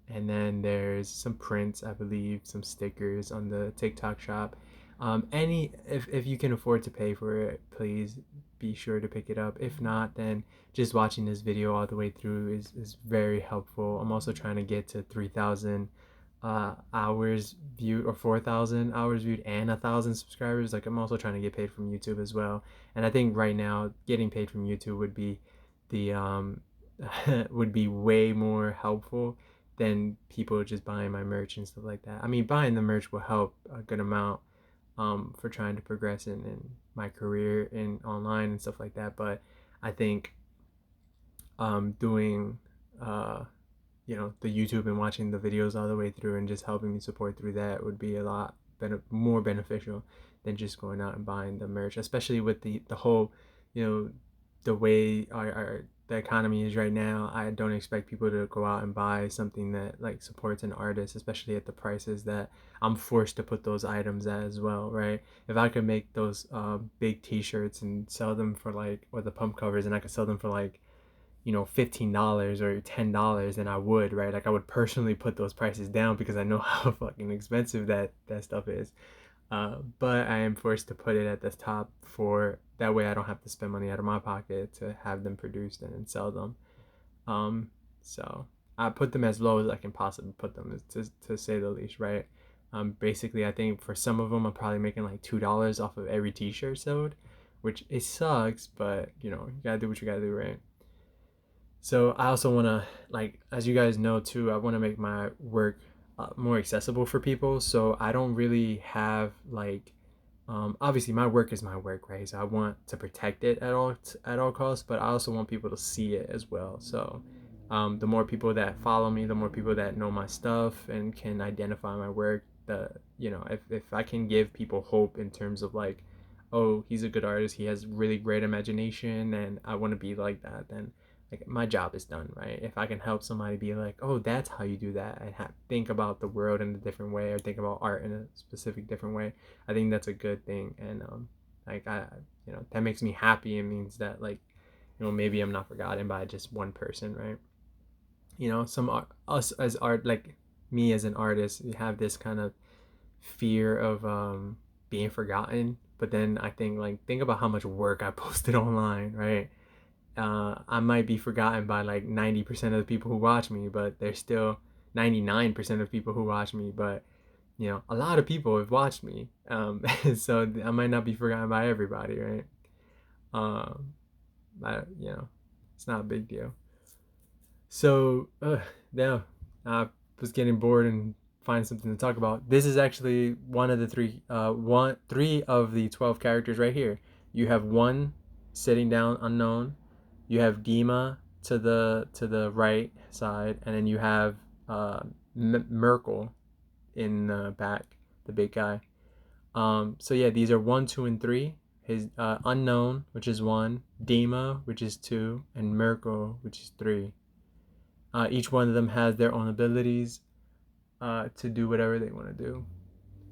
And then there's some prints, I believe, some stickers on the TikTok shop. If you can afford to pay for it, please be sure to pick it up. If not, then just watching this video all the way through is very helpful. I'm also trying to get to 3,000 hours viewed, or 4,000 hours viewed, and 1,000 subscribers. Like I'm also trying to get paid from YouTube as well. And I think right now getting paid from YouTube would be the would be way more helpful than people just buying my merch and stuff like that. I mean, buying the merch will help a good amount for trying to progress in my career in online and stuff like that. But I think doing the YouTube and watching the videos all the way through and just helping me support through that would be a lot more beneficial than just going out and buying the merch, especially with the whole, you know, the way the economy is right now. I don't expect people to go out and buy something that like supports an artist, especially at the prices that I'm forced to put those items at as well, right? If I could make those big t-shirts and sell them for like, or the pump covers, and I could sell them for like $15 or $10, then I would, right? Like I would personally put those prices down because I know how fucking expensive that stuff is. But I am forced to put it at the top for that way I don't have to spend money out of my pocket to have them produced and then sell them. Um, so I put them as low as I can possibly put them, to say the least, right? Basically, I think for some of them, I'm probably making like $2 off of every T-shirt sold, which it sucks, but you gotta do what you gotta do, right? So I also want to, like, as you guys know too, I want to make my work more accessible for people. So I don't really have like, obviously my work is my work, right? So I want to protect it at all costs, but I also want people to see it as well. So the more people that follow me, the more people that know my stuff and can identify my work, if I can give people hope in terms of like, oh, he's a good artist, he has really great imagination, and I want to be like that, then like my job is done, right? If I can help somebody be like, oh, that's how you do that, and think about the world in a different way, or think about art in a specific different way, I think that's a good thing. And like that makes me happy. It means that like maybe I'm not forgotten by just one person, right? Some us as art, like me as an artist, we have this kind of fear of being forgotten. But then I think, like, think about how much work I posted online, right? I might be forgotten by like 90% of the people who watch me, but there's still 99% of people who watch me. But a lot of people have watched me, so I might not be forgotten by everybody, right? Um, it's not a big deal. So, yeah, I was getting bored and find something to talk about. This is actually one of the three of the 12 characters right here. You have one sitting down, unknown. You have Dima to the right side, and then you have Merkel in the back, the big guy. So yeah, these are 1, 2, and 3. His unknown, which is 1, Dima, which is 2, and Merkel, which is 3. Each one of them has their own abilities to do whatever they want to do.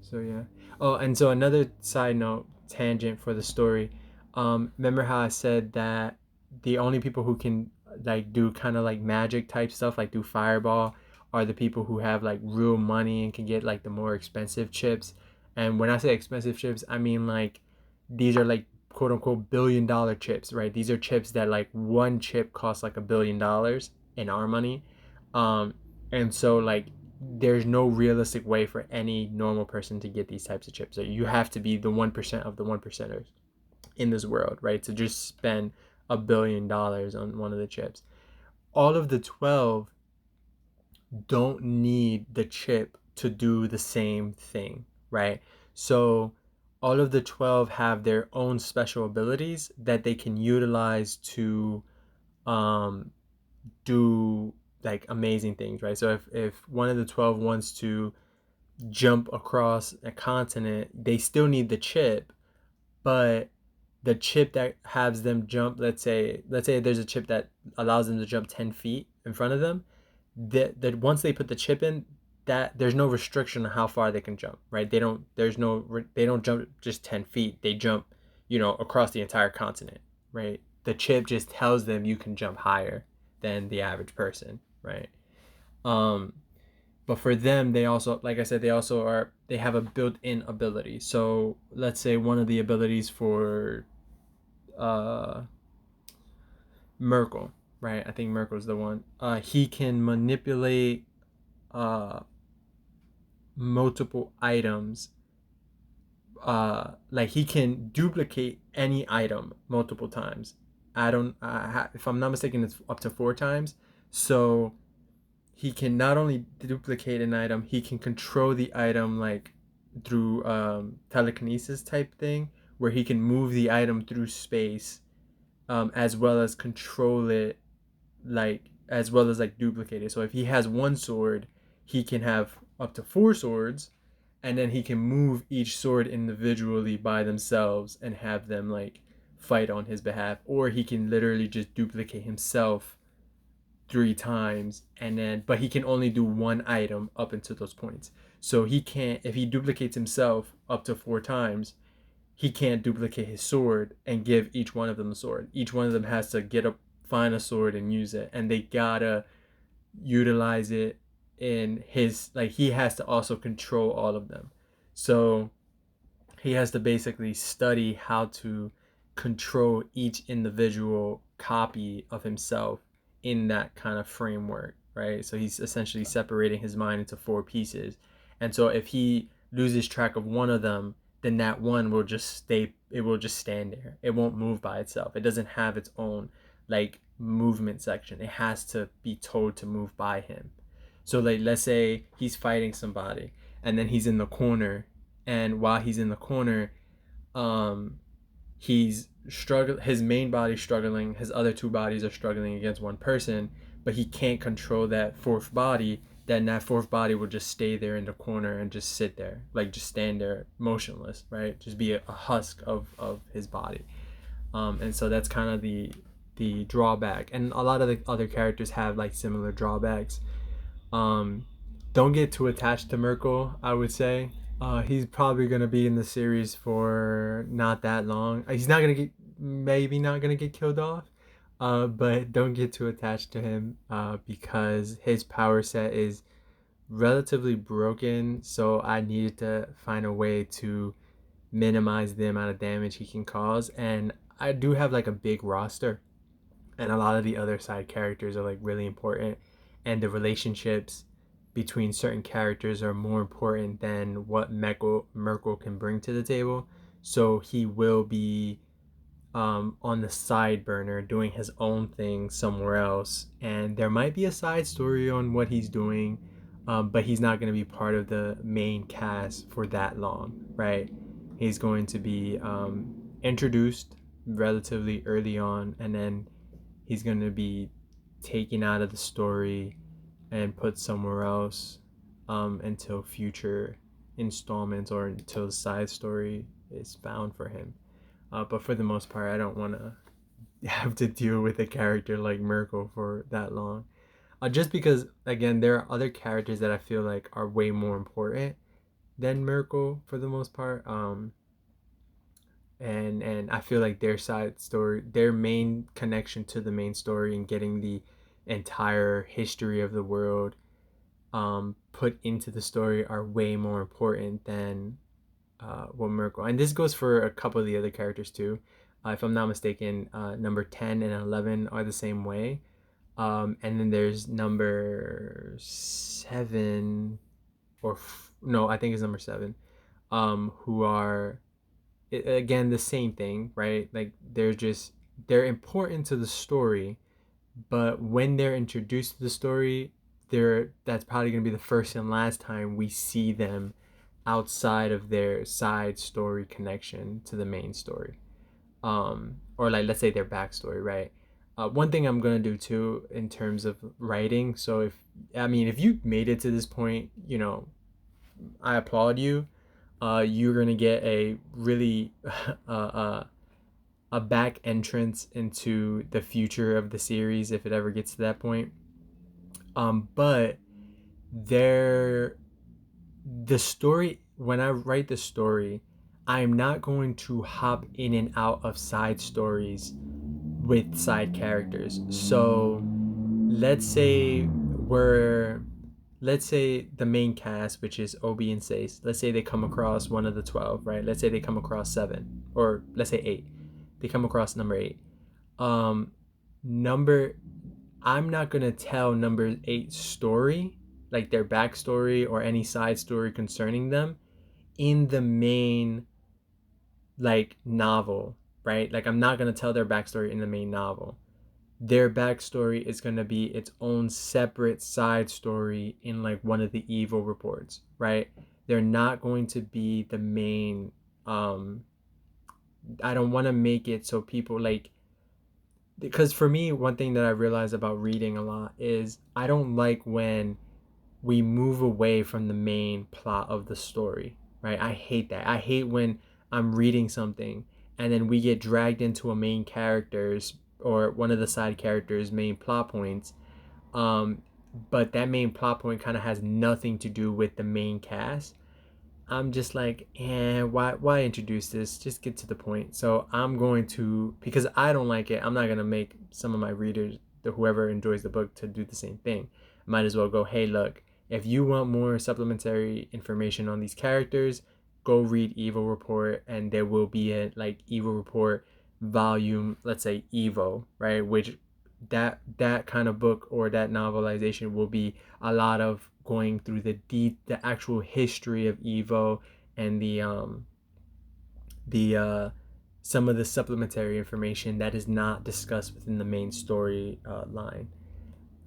So yeah. Oh, and so another side note, tangent for the story. Remember how I said that the only people who can like do kind of like magic type stuff, like do fireball, are the people who have like real money and can get like the more expensive chips. And when I say expensive chips, I mean like these are like quote unquote $1 billion chips, right? These are chips that like one chip costs like $1 billion in our money. Um, and so like there's no realistic way for any normal person to get these types of chips. So you have to be the 1% of the one percenters in this world, right? To just spend $1 billion on one of the chips. All of the 12 don't need the chip to do the same thing, right? So all of the 12 have their own special abilities that they can utilize to um, do like amazing things, right? So if one of the 12 wants to jump across a continent, they still need the chip, but the chip that has them jump, let's say there's a chip that allows them to jump 10 feet in front of them, that once they put the chip in, that there's no restriction on how far they can jump, right? They don't jump just 10 feet, they jump across the entire continent, right? The chip just tells them you can jump higher than the average person, right? um but for them, they also, like I said, they have a built-in ability. So let's say one of the abilities for uh Merkel, right? I think Merkel's the one. He can manipulate uh multiple items. Like he can duplicate any item multiple times. I don't if I'm not mistaken, it's up to 4 times. So he can not only duplicate an item, he can control the item like through telekinesis type thing, where he can move the item through space, as well as control it, like as well as like duplicate it. So if he has one sword, he can have up to 4 swords, and then he can move each sword individually by themselves and have them like fight on his behalf, or he can literally just duplicate himself 3 times, and then but he can only do one item up until those points. So he can't, if he duplicates himself up to 4 times, he can't duplicate his sword and give each one of them a sword. Each one of them has to get up find a sword and use it, and they gotta utilize it in his, like, he has to also control all of them. So he has to basically study how to control each individual copy of himself in that kind of framework, right? So he's essentially separating his mind into four pieces. And so if he loses track of one of them, then that one will just stay, it will just stand there. It won't move by itself. It doesn't have its own like movement section. It has to be told to move by him. So like let's say he's fighting somebody and then he's in the corner, and while he's in the corner, um he's struggling, his main body's struggling, his other two bodies are struggling against one person, but he can't control that fourth body. Then that fourth body will just stay there in the corner and just sit there, like just stand there motionless, right? Just be a husk of his body. And so that's kind of the drawback, and a lot of the other characters have like similar drawbacks. um don't get too attached to Merkel, I would say. He's probably gonna be in the series for not that long. He's not gonna get, maybe not gonna get killed off. But don't get too attached to him, because his power set is relatively broken. So I needed to find a way to minimize the amount of damage he can cause, and I do have like a big roster, and a lot of the other side characters are like really important, and the relationships between certain characters are more important than what Merkel can bring to the table. So he will be on the side burner doing his own thing somewhere else, and there might be a side story on what he's doing, but he's not going to be part of the main cast for that long, right? He's going to be introduced relatively early on, and then he's going to be taken out of the story and put somewhere else, until future installments or until the side story is found for him. But for the most part, I don't want to have to deal with a character like Merkel for that long. Just because, again, there are other characters that I feel like are way more important than Merkel for the most part. And I feel like their side story, their main connection to the main story, and getting the entire history of the world put into the story are way more important than what Merkel. And this goes for a couple of the other characters too. If I'm not mistaken, number 10 and 11 are the same way. And then there's number 7, no, I think it's number 7, who are again the same thing, right? Like they're important to the story, but when they're introduced to the story, that's probably going to be the first and last time we see them outside of their side story connection to the main story. Or like let's say their backstory, right? One thing I'm gonna do too in terms of writing. So if you made it to this point, I applaud you. You're gonna get a really a back entrance into the future of the series if it ever gets to that point. But there, the story, when I write the story, I'm not going to hop in and out of side stories with side characters. So let's say we're let's say the main cast, which is Obi and Sace, let's say they come across one of the 12, right? Let's say they come across 7, or let's say 8. They come across number 8. Um number I'm not going to tell number 8's story, like their backstory or any side story concerning them, in the main like novel, right? Like I'm not going to tell their backstory in the main novel. Their backstory is going to be its own separate side story in like one of the evil reports, right? They're not going to be the main. I don't want to make it so people like, because for me, one thing that I realize about reading a lot is I don't like when we move away from the main plot of the story, right? I hate that. I hate when I'm reading something and then we get dragged into a main character's or one of the side characters' main plot points, but that main plot point kind of has nothing to do with the main cast. I'm just like, why introduce this? Just get to the point. So I'm going to, because I don't like it, I'm not gonna make some of my readers, whoever enjoys the book, to do the same thing. Might as well go, hey, look, if you want more supplementary information on these characters, go read Evil Report, and there will be a like Evil Report volume, let's say Evo, right? Which that kind of book or that novelization will be a lot of going through the actual history of Evo and the some of the supplementary information that is not discussed within the main story line.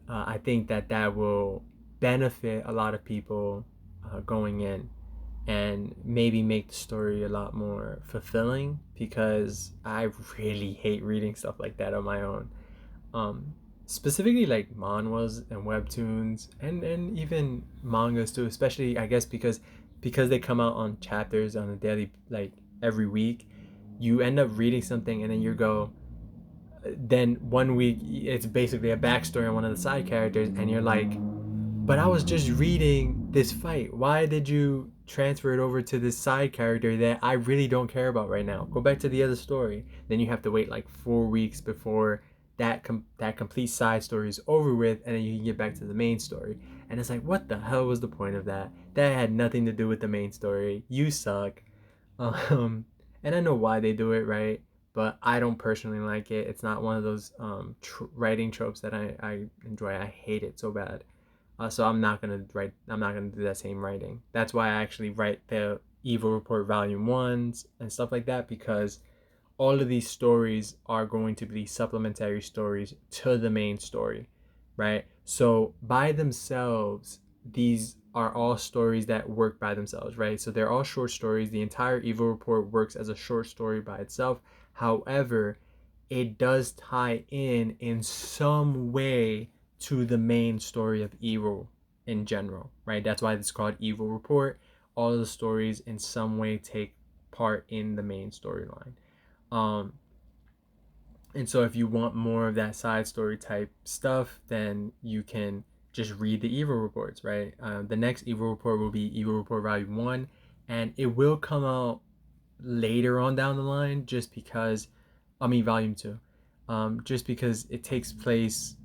I think that will benefit a lot of people going in, and maybe make the story a lot more fulfilling, because I really hate reading stuff like that on my own. um Specifically like manhwas and webtoons, and even mangas too, especially I guess because they come out on chapters on a daily, like every week. You end up reading something and then you go, then one week it's basically a backstory on one of the side characters, and you're like, but I was just reading this fight. Why did you transfer it over to this side character that I really don't care about right now? Go back to the other story. Then you have to wait like 4 weeks before that complete side story is over with, and then you can get back to the main story. And it's like, what the hell was the point of that? That had nothing to do with the main story. You suck. Um, and I know why they do it, right? But I don't personally like it. It's not one of those writing tropes that I enjoy. I hate it so bad. So I'm not gonna write. I'm not gonna do that same writing. That's why I actually write the Evil Report Volume Ones and stuff like that, because all of these stories are going to be supplementary stories to the main story, right? So by themselves, these are all stories that work by themselves, right? So they're all short stories. The entire Evil Report works as a short story by itself. However, it does tie in some way to the main story of Evil in general, right? That's why it's called Evil Report. All of the stories in some way take part in the main storyline. Um, and so if you want more of that side story type stuff, then you can just read the Evil Reports, right? The next Evil Report will be Evil Report Volume 1, and it will come out later on down the line, just because, I mean, Volume 2, just because it takes place.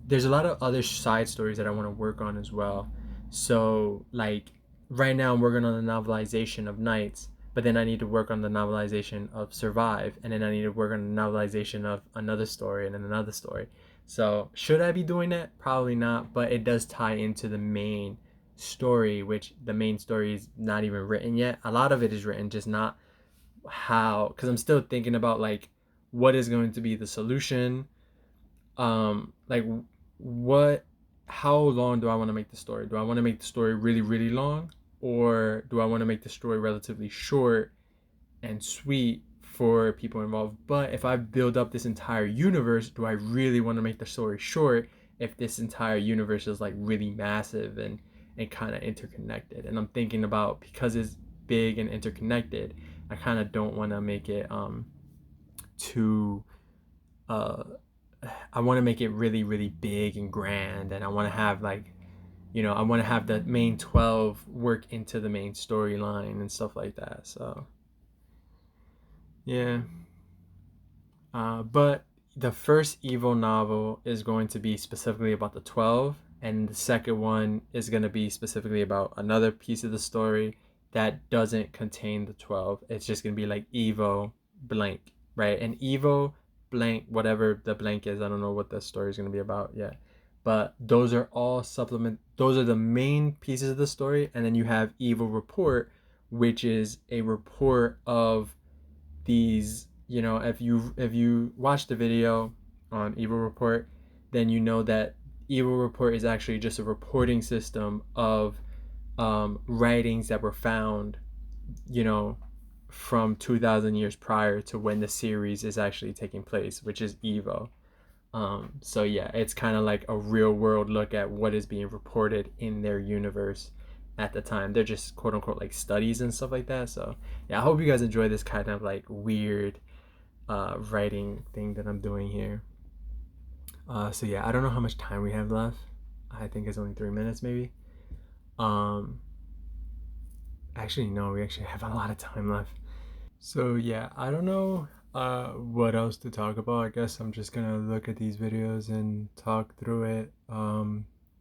There's a lot of other side stories that I want to work on as well. So, like, right now I'm working on the novelization of Nights, but then I need to work on the novelization of Survive, and then I need to work on the novelization of another story and then another story. So, should I be doing that? Probably not, but it does tie into the main story, which the main story is not even written yet. A lot of it is written, just not how, because I'm still thinking about like what is going to be the solution. Like what, how long do I want to make the story? Do I want to make the story really, really long, or do I want to make the story relatively short and sweet for people involved? But if I build up this entire universe, do I really want to make the story short if this entire universe is like really massive and kind of interconnected? And I'm thinking about, because it's big and interconnected, I kind of don't want to make it too uh I want to make it really, really big and grand, and I want to have like, I want to have the main 12 work into the main storyline and stuff like that. So yeah. But the first Evil novel is going to be specifically about the 12, and the second one is going to be specifically about another piece of the story that doesn't contain the 12. It's just going to be like Evo blank, right? And Evo blank, whatever the blank is, I don't know what the story is going to be about yet. But those are all those are the main pieces of the story. And then you have Evil Report, which is a report of these, if you watch the video on Evil Report, then you know that Evil Report is actually just a reporting system of writings that were found, you know from 2000 years prior to when the series is actually taking place, which is Evo. So yeah, it's kind of like a real world look at what is being reported in their universe at the time. They're just quote unquote like studies and stuff like that. So yeah, I hope you guys enjoy this kind of like weird writing thing that I'm doing here. So yeah, I don't know how much time we have left. I think it's only 3 minutes maybe. Um, Actually, no, we actually have a lot of time left. So yeah, I don't know what else to talk about. I guess I'm just gonna look at these videos and talk through it.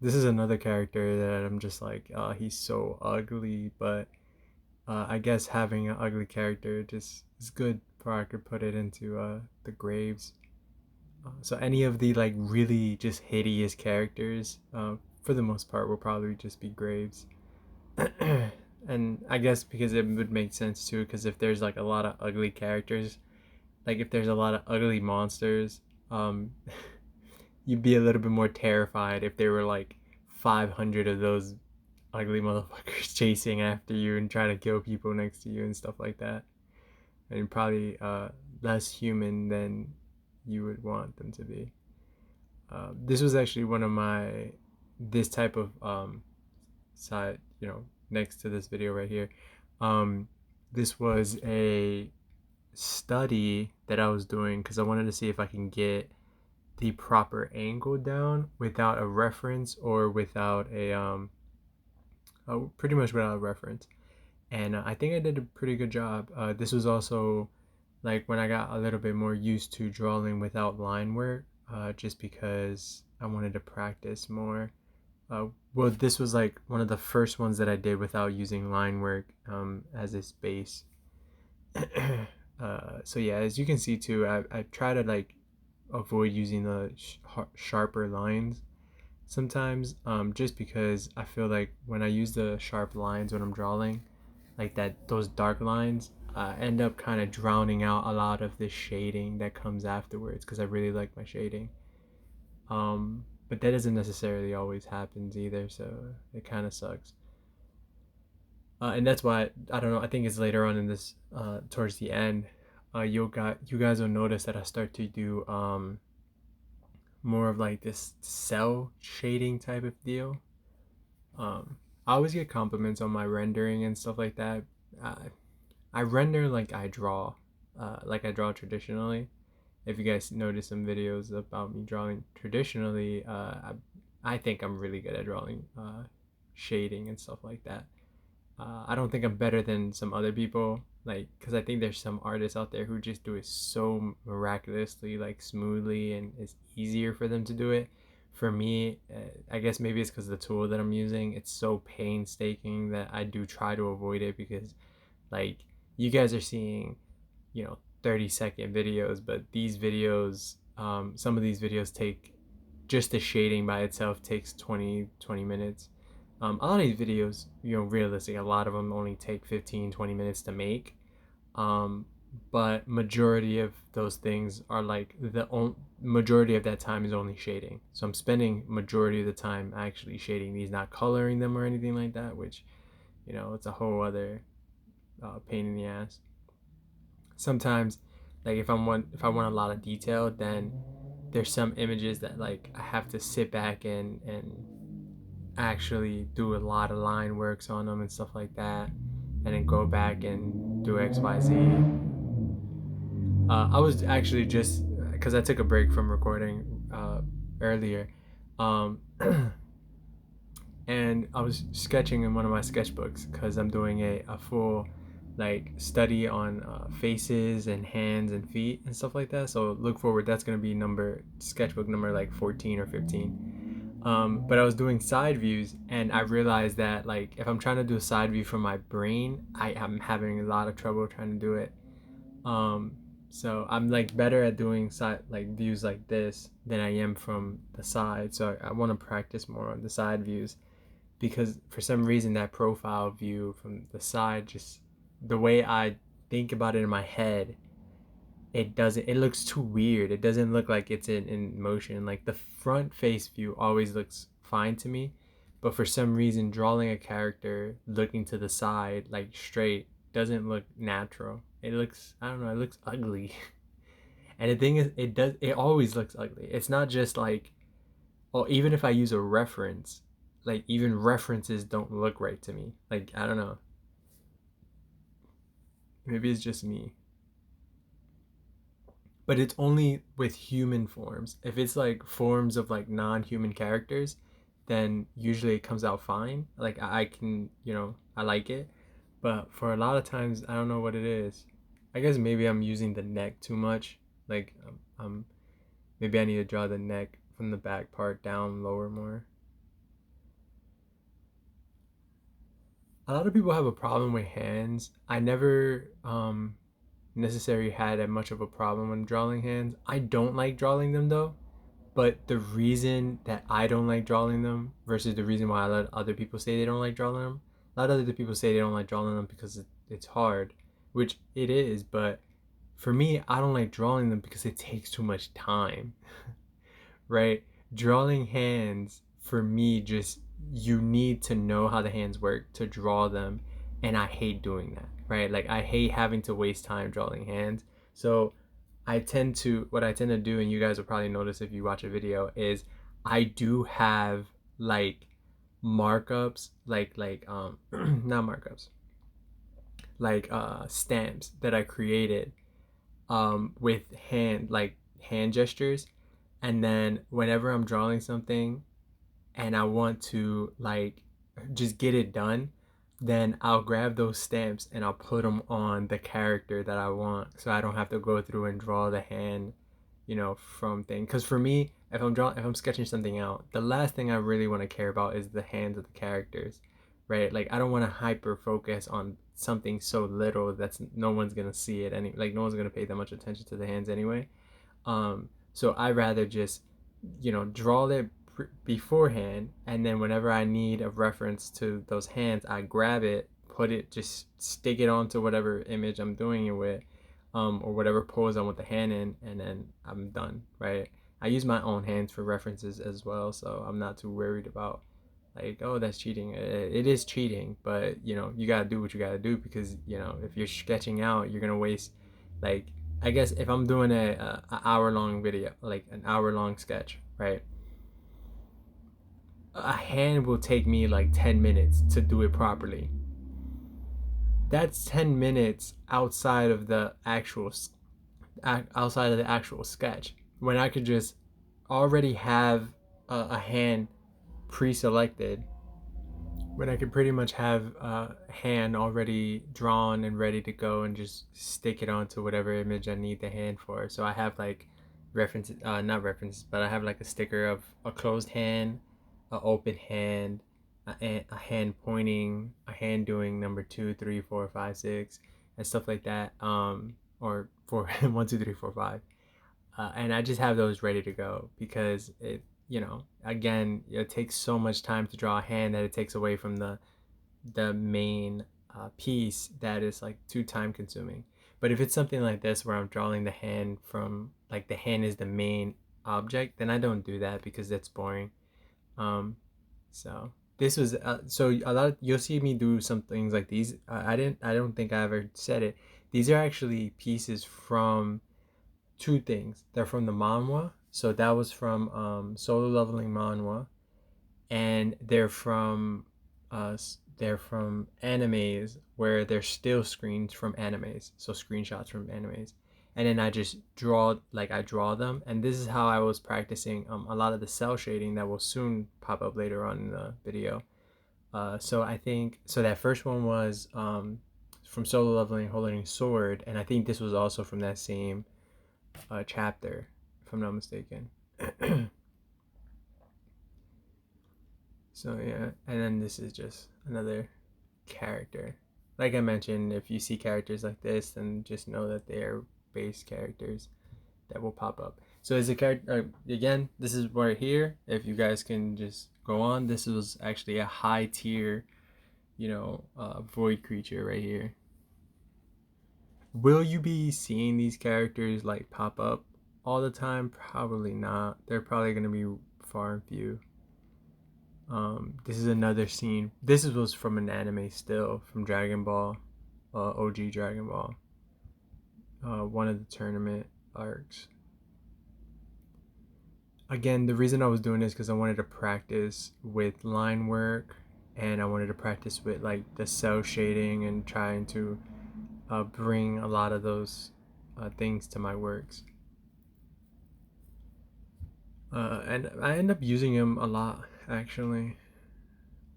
This is another character that I'm just like, he's so ugly, but I guess having an ugly character just is good for I could put it into the graves. So any of the like really just hideous characters, for the most part, will probably just be graves. And I guess because it would make sense too, because if there's like a lot of ugly characters, like if there's a lot of ugly monsters, um, you'd be a little bit more terrified if there were like 500 of those ugly motherfuckers chasing after you and trying to kill people next to you and stuff like that. And probably less human than you would want them to be. This was actually one of my this type of side, next to this video right here. Um, this was a study that I was doing because I wanted to see if I can get the proper angle down without a reference or without pretty much without a reference. And I think I did a pretty good job. This was also like when I got a little bit more used to drawing without line work, just because I wanted to practice more. Well, this was like one of the first ones that I did without using line work as its base. So yeah, as you can see too, I try to like avoid using the sharper lines sometimes, just because I feel like when I use the sharp lines when I'm drawing, like that those dark lines end up kind of drowning out a lot of the shading that comes afterwards because I really like my shading. But that doesn't necessarily always happens either, so it kind of sucks. And that's why I don't know. I think it's later on in this, towards the end, you guys will notice that I start to do more of like this cell shading type of deal. Um, I always get compliments on my rendering and stuff like that. Uh, I render like I draw traditionally. If you guys notice some videos about me drawing traditionally, I think I'm really good at drawing shading and stuff like that. I don't think I'm better than some other people, like, because I think there's some artists out there who just do it so miraculously, like, smoothly, and it's easier for them to do it. For me, I guess maybe it's because the tool that I'm using, it's so painstaking that I do try to avoid it because, like, you guys are seeing, 30-second videos, but these videos, some of these videos take just the shading by itself takes 20 minutes. A lot of these videos, realistic, a lot of them only take 15-20 minutes to make. Um, but majority of those things are like majority of that time is only shading. So I'm spending majority of the time actually shading these, not coloring them or anything like that, which, it's a whole other pain in the ass. Sometimes, like if I want a lot of detail, then there's some images that like I have to sit back and actually do a lot of line works on them and stuff like that, and then go back and do XYZ. I was actually just because I took a break from recording earlier, um, and I was sketching in one of my sketchbooks because I'm doing a full like study on faces and hands and feet and stuff like that. So look forward. That's gonna be sketchbook number like 14 or 15. But I was doing side views and I realized that like if I'm trying to do a side view from my brain, I am having a lot of trouble trying to do it. Um, so I'm like better at doing side like views like this than I am from the side. So I want to practice more on the side views because for some reason that profile view from the side, just the way I think about it in my head, it looks too weird. It doesn't look like it's in motion. Like the front face view always looks fine to me, but for some reason drawing a character looking to the side like straight doesn't look natural. It looks, I don't know, it looks ugly. And the thing is, it always looks ugly. It's not just like, well, even if I use a reference, like even references don't look right to me. Like I don't know. Maybe it's just me. But it's only with human forms. If it's like forms of like non-human characters, then usually it comes out fine. Like I can, I like it. But for a lot of times, I don't know what it is. I guess maybe I'm using the neck too much. Like, maybe I need to draw the neck from the back part down lower more. A lot of people have a problem with hands. I never necessarily had that much of a problem when drawing hands. I don't like drawing them though. But the reason that I don't like drawing them versus the reason why a lot of other people say they don't like drawing them, a lot of other people say they don't like drawing them because it's hard, which it is. But for me, I don't like drawing them because it takes too much time, right? Drawing hands for me, just you need to know how the hands work to draw them, and I hate doing that, right? Like I hate having to waste time drawing hands. So what I tend to do, and you guys will probably notice if you watch a video, is I do have like markups, not markups, like stamps that I created with hand gestures, and then whenever I'm drawing something and I want to like just get it done, then I'll grab those stamps and I'll put them on the character that I want, so I don't have to go through and draw the hand, from thing. Because for me, if I'm sketching something out, the last thing I really want to care about is the hands of the characters, right? Like I don't want to hyper focus on something so little that's no one's gonna see it any like no one's gonna pay that much attention to the hands anyway. So I rather just, draw it beforehand, and then whenever I need a reference to those hands, I grab it, just stick it onto whatever image I'm doing it with, or whatever pose I want the hand in, and then I'm done, right? I use my own hands for references as well, so I'm not too worried about like, oh, that's cheating. It is cheating, but you gotta do what you gotta do, because if you're sketching out, you're gonna waste, like, I guess if I'm doing a hour long video, like an hour long sketch, right? A hand will take me like 10 minutes to do it properly. That's 10 minutes outside of the actual sketch, when I could just already have a hand pre-selected, when I could pretty much have a hand already drawn and ready to go and just stick it onto whatever image I need the hand for. So I have like references, not references, but I have like a sticker of a closed hand, a open hand, a hand pointing, a hand doing number 2, 3, 4, 5, 6, and stuff like that. Or four, 1, 2, 3, 4, 5. And I just have those ready to go, because again, it takes so much time to draw a hand that it takes away from the main piece, that is like too time consuming. But if it's something like this where I'm drawing the hand from, like, the hand is the main object, then I don't do that because that's boring. Um, so this was so a lot you'll see me do some things like these. I don't think I ever said it. These are actually pieces from two things. They're from the manhwa. So that was from Solo Leveling manhwa, and they're from animes where they're still screens from animes, so screenshots from animes. And then I draw them, and this is how I was practicing a lot of the cell shading that will soon pop up later on in the video. So I think so that first one was from Solo Leveling Holding Sword, and I think this was also from that same chapter, if I'm not mistaken. So yeah, and then this is just another character. Like I mentioned, if you see characters like this, then just know that they are base characters that will pop up. So as a character, again, this is right here. If you guys can just go on, this was actually a high tier, void creature right here. Will you be seeing these characters like pop up all the time? Probably not. They're probably gonna be far and few. This is another scene. This was from an anime still, from Dragon Ball, OG Dragon Ball. One of the tournament arcs. Again, the reason I was doing this because I wanted to practice with line work, and I wanted to practice with like the cell shading and trying to bring a lot of those things to my works. And I end up using them a lot, actually.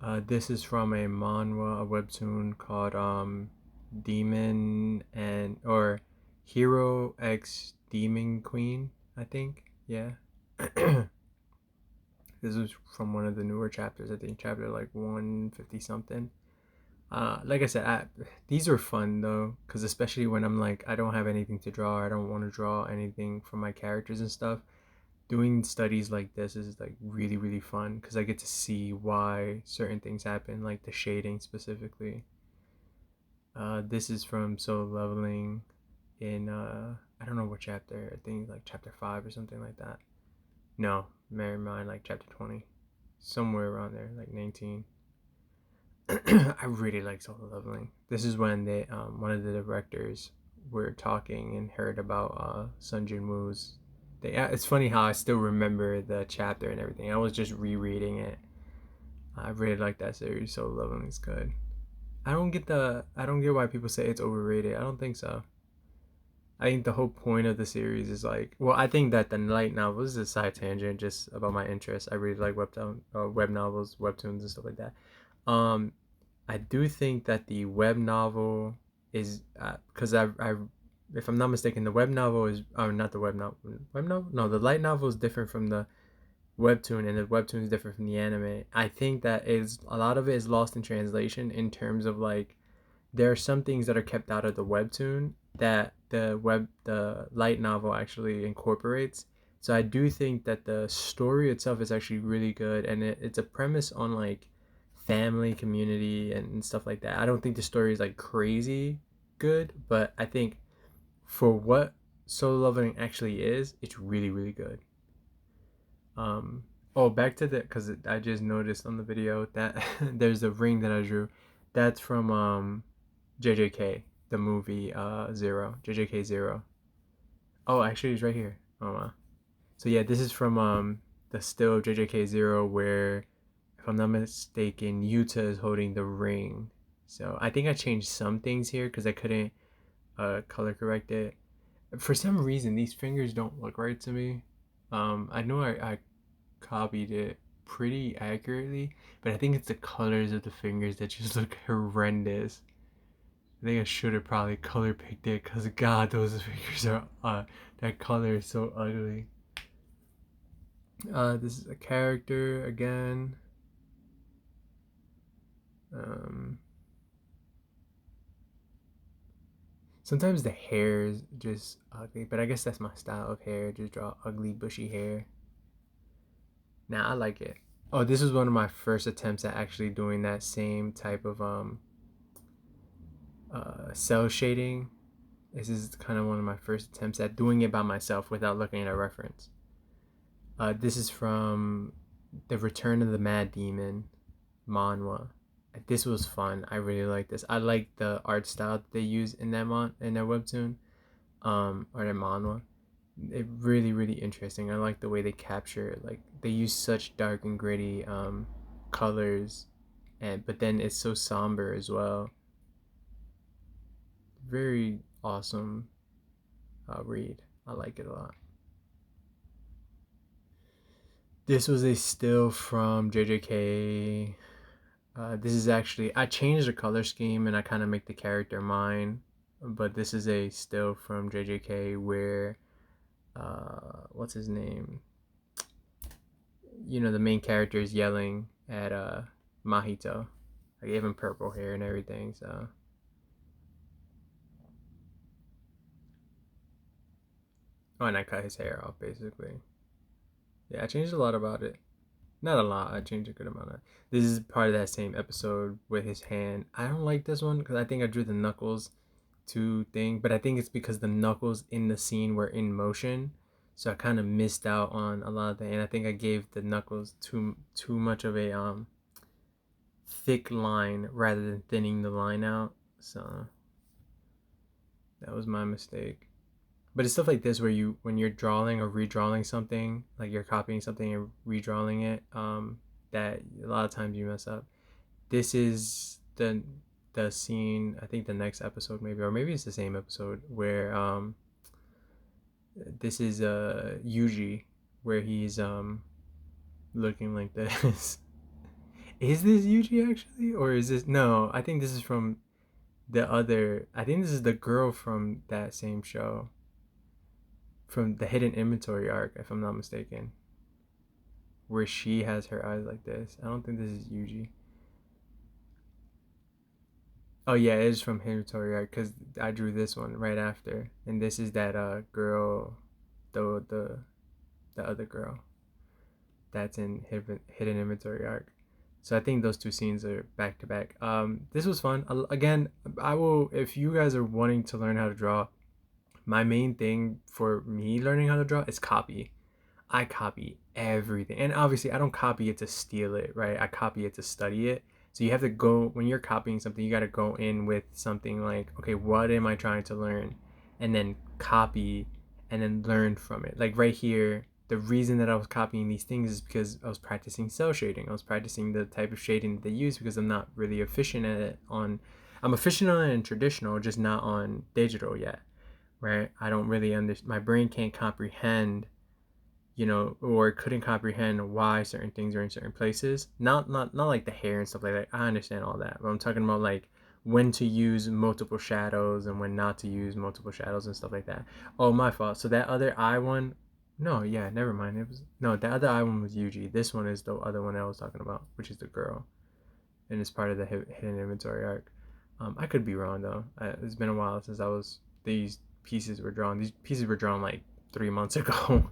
This is from a manhwa, a webtoon called Demon and or Hero X Demon Queen, I think. Yeah. This is from one of the newer chapters. I think chapter like 150 something. Like I said, these are fun though, because especially when I'm like I don't have anything to draw, I don't want to draw anything from my characters and stuff. Doing studies like this is like really fun because I get to see why certain things happen, like the shading specifically. This is from Solo Leveling in I don't know what chapter. I think like chapter 5 or something like that. No, Mary Mine like chapter 20, somewhere around there, like 19. I really like Solo Leveling. This is when they one of the directors were talking and heard about Sun Jin Woo's. It's funny how I still remember the chapter and everything. I was just rereading it. I really like that series. Solo Leveling is good. I don't get why people say it's overrated. I don't think so. I think the whole point of the series is like, well, I think that the light novels is a side tangent just about my interest. I really like web novels, webtoons, and stuff like that. Um, I do think that the web novel is because if I'm not mistaken, the web novel is not the web novel. No, the light novel is different from the webtoon, and the webtoon is different from the anime. I think that is a lot of it is lost in translation in terms of like there are some things that are kept out of the webtoon that the light novel actually incorporates. So I do think that the story itself is actually really good, and it's a premise on like family, community, and stuff like that. I don't think the story is like crazy good, but I think for what Solo Leveling actually is, it's really good. Um, oh, back to the because I just noticed on the video that there's a ring that I drew. That's from JJK, the movie Zero, JJK Zero. Oh, actually, it's right here. Oh wow. So yeah, this is from the still of JJK Zero where, if I'm not mistaken, Yuta is holding the ring. So I think I changed some things here because I couldn't color correct it. For some reason, these fingers don't look right to me. I know I copied it pretty accurately, but I think it's the colors of the fingers that just look horrendous. I think I should have probably color picked it because God, those figures are that color is so ugly. This is a character again. Um, Sometimes the hair is just ugly, but I guess that's my style of hair. Just draw ugly, bushy hair. Nah, I like it. Oh, this was one of my first attempts at actually doing that same type of cell shading. This is kind of one of my first attempts at doing it by myself without looking at a reference. This is from The Return of the Mad Demon manhwa. This was fun. I really like this. I like the art style that they use in that webtoon, or that manhwa. It really interesting. I like the way they capture it. Like they use such dark and gritty colors, and but then it's so somber as well. Very awesome read. I like it a lot. This was a still from JJK. This is actually I changed the color scheme and I kind of make the character mine, but this is a still from JJK where what's his name? You know the main character is yelling at Mahito. I gave him purple hair and everything, so oh, and I cut his hair off basically. Yeah, I changed a lot about it. Not a lot. I changed a good amount of. This is part of that same episode with his hand. I don't like this one because I think I drew the knuckles to thing, but I think it's because the knuckles in the scene were in motion, so I kind of missed out on a lot of the. And I think I gave the knuckles too much of a thick line rather than thinning the line out. So that was my mistake. But it's stuff like this where you when you're drawing or redrawing something, like you're copying something and redrawing it, that a lot of times you mess up. This is the scene, I think the next episode maybe, or maybe it's the same episode where this is Yuji where he's looking like this. Is this Yuji actually, or is this no? I think this is from the other. I think this is the girl from that same show, from the Hidden Inventory arc, if I'm not mistaken, where she has her eyes like this. I don't think this is Yuji. Oh yeah, it is from Inventory arc because I drew this one right after, and this is that girl, the other girl that's in Hidden Inventory arc. So I think those two scenes are back to back. This was fun. Again, I will if you guys are wanting to learn how to draw. My main thing for me learning how to draw is copy. I copy everything. And obviously, I don't copy it to steal it, right? I copy it to study it. So you have to go, when you're copying something, you got to go in with something like, okay, what am I trying to learn? And then copy and then learn from it. Like right here, the reason that I was copying these things is because I was practicing cell shading. I was practicing the type of shading that they use because I'm not really efficient at it on, I'm efficient on it in traditional, just not on digital yet, right? I don't really understand, my brain can't comprehend, or couldn't comprehend why certain things are in certain places. Not like the hair and stuff like that. I understand all that, but I'm talking about like when to use multiple shadows and when not to use multiple shadows and stuff like that. Oh, my fault. So that other eye one, no, yeah, never mind. It was no, the other eye one was Yuji. This one is the other one I was talking about, which is the girl, and it's part of the hidden inventory arc. I could be wrong though. It's been a while since these pieces were drawn. These pieces were drawn like 3 months ago.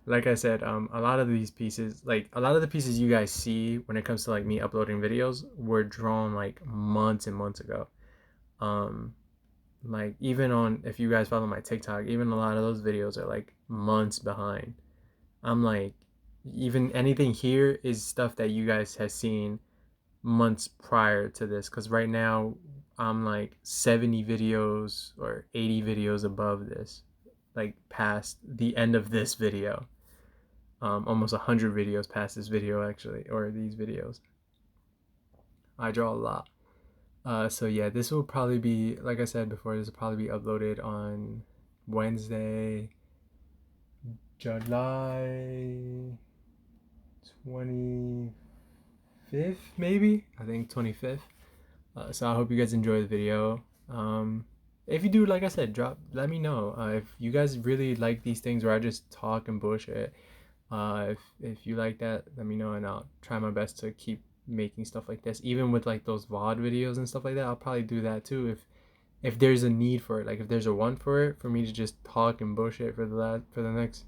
Like I said, a lot of these pieces, like a lot of the pieces you guys see when it comes to like me uploading videos, were drawn like months and months ago. Um, like even on if you guys follow my TikTok, even a lot of those videos are like months behind. I'm like, even anything here is stuff that you guys have seen months prior to this, because right now I'm like 70 videos or 80 videos above this, like past the end of this video. Almost 100 videos past this video actually, or these videos. I draw a lot. So yeah, this will probably be, like I said before, this will probably be uploaded on Wednesday, July 25th, maybe. I think 25th. So I hope you guys enjoy the video. If you do, like I said, let me know. If you guys really like these things where I just talk and bullshit, if you like that, let me know and I'll try my best to keep making stuff like this. Even with like those VOD videos and stuff like that, I'll probably do that too if there's a need for it. Like if there's a want for it for me to just talk and bullshit for the next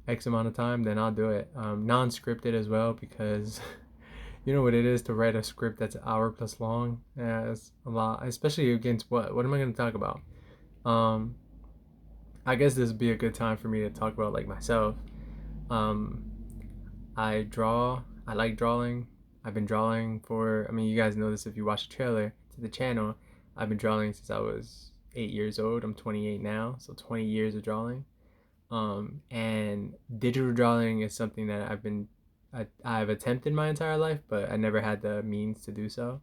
X amount of time, then I'll do it. Non-scripted as well because you know what it is to write a script that's an hour plus long. Yeah, it's a lot, especially against what am I going to talk about? Um, I guess this would be a good time for me to talk about like myself. Um, I draw. I like drawing. I've been drawing for, I mean, you guys know this if you watch the trailer to the channel. I've been drawing since I was 8 years old. I'm 28 now, so 20 years of drawing. And digital drawing is something that I've attempted my entire life, but I never had the means to do so.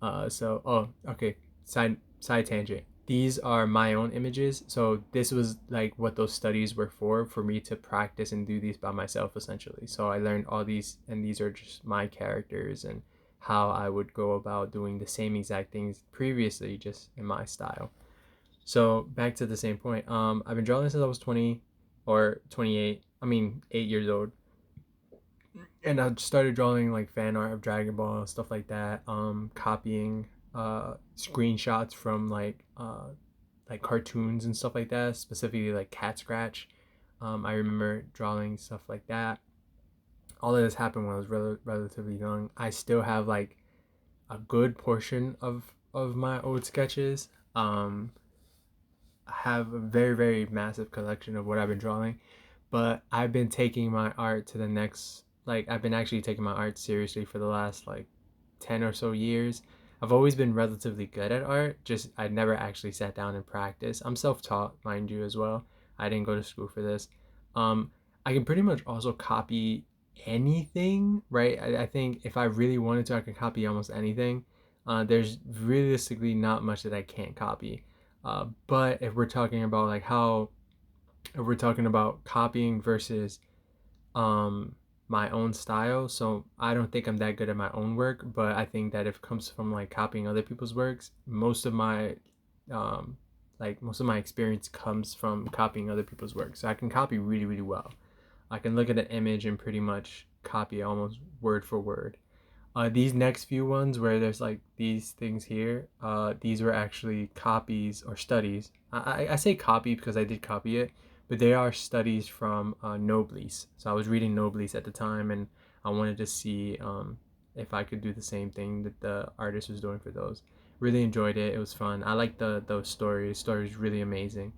Oh, okay. Side tangent. These are my own images. So this was like what those studies were for me to practice and do these by myself essentially. So I learned all these, and these are just my characters and how I would go about doing the same exact things previously, just in my style. So back to the same point. I've been drawing since I was 20 or 28. I mean, 8 years old, and I started drawing like fan art of Dragon Ball, stuff like that. Copying screenshots from like cartoons and stuff like that, specifically like Cat Scratch. I remember drawing stuff like that. All of this happened when I was relatively young. I still have like a good portion of my old sketches. I have a very very massive collection of what I've been drawing, but I've been taking my art to the next, like I've been actually taking my art seriously for the last like 10 or so years. I've always been relatively good at art, just I never actually sat down and practiced. I'm self-taught, mind you, as well. I didn't go to school for this. um I can pretty much also copy anything, right? I think if I really wanted to, I could copy almost anything. There's realistically not much that I can't copy. But if we're talking about if we're talking about copying versus um my own style, so I don't think I'm that good at my own work. But I think that if it comes from like copying other people's works, um, most of my experience comes from copying other people's work. So I can copy really, really well. I can look at an image and pretty much copy almost word for word. These next few ones where there's like these things here, these were actually copies or studies. I say copy because I did copy it, but they are studies from Noblesse. So I was reading Noblesse at the time, and I wanted to see if I could do the same thing that the artist was doing for those. Really enjoyed it. It was fun. I like those stories. Stories really amazing.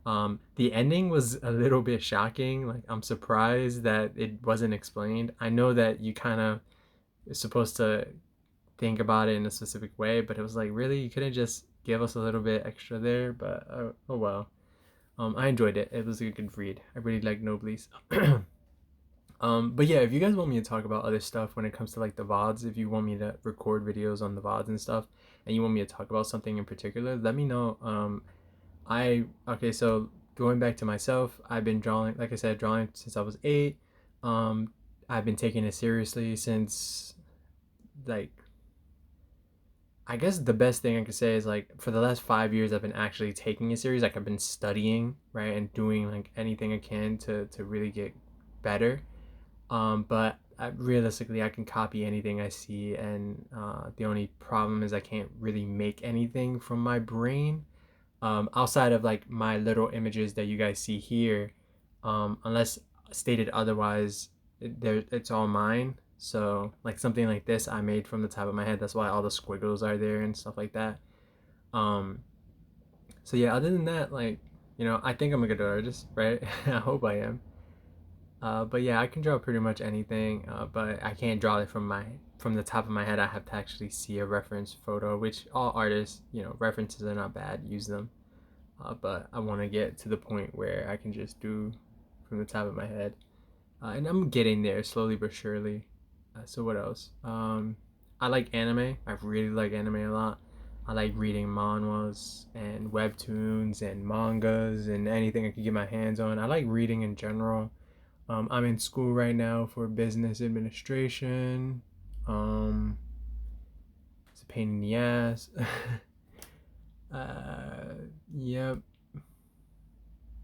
The ending was a little bit shocking. Like I'm surprised that it wasn't explained. I know that you kind of supposed to think about it in a specific way, but it was like, really, you couldn't just give us a little bit extra there. But oh well. I enjoyed it. It was a good read. I really like Noblesse. But yeah, if you guys want me to talk about other stuff when it comes to like the VODs, if you want me to record videos on the VODs and stuff, and you want me to talk about something in particular, let me know. So going back to myself, I've been drawing, like I said, drawing since I was 8. Um, I've been taking it seriously since like I guess the best thing I could say is like for the last 5 years I've been actually taking it serious. Like I've been studying, right, and doing like anything I can to really get better. But realistically, I can copy anything I see, and the only problem is I can't really make anything from my brain outside of like my little images that you guys see here, unless stated otherwise, it's all mine. So like something like this I made from the top of my head. That's why all the squiggles are there and stuff like that. Um, so yeah, other than that, like I think I'm a good artist, right? I hope I am. But yeah, I can draw pretty much anything, but I can't draw it from the top of my head. I have to actually see a reference photo, which all artists, references are not bad. Use them. But I want to get to the point where I can just do from the top of my head, and I'm getting there slowly but surely. So what else? I like anime. I really like anime a lot. I like reading manhwas and webtoons and mangas and anything I can get my hands on. I like reading in general. I'm in school right now for business administration. Um, it's a pain in the ass. Yep.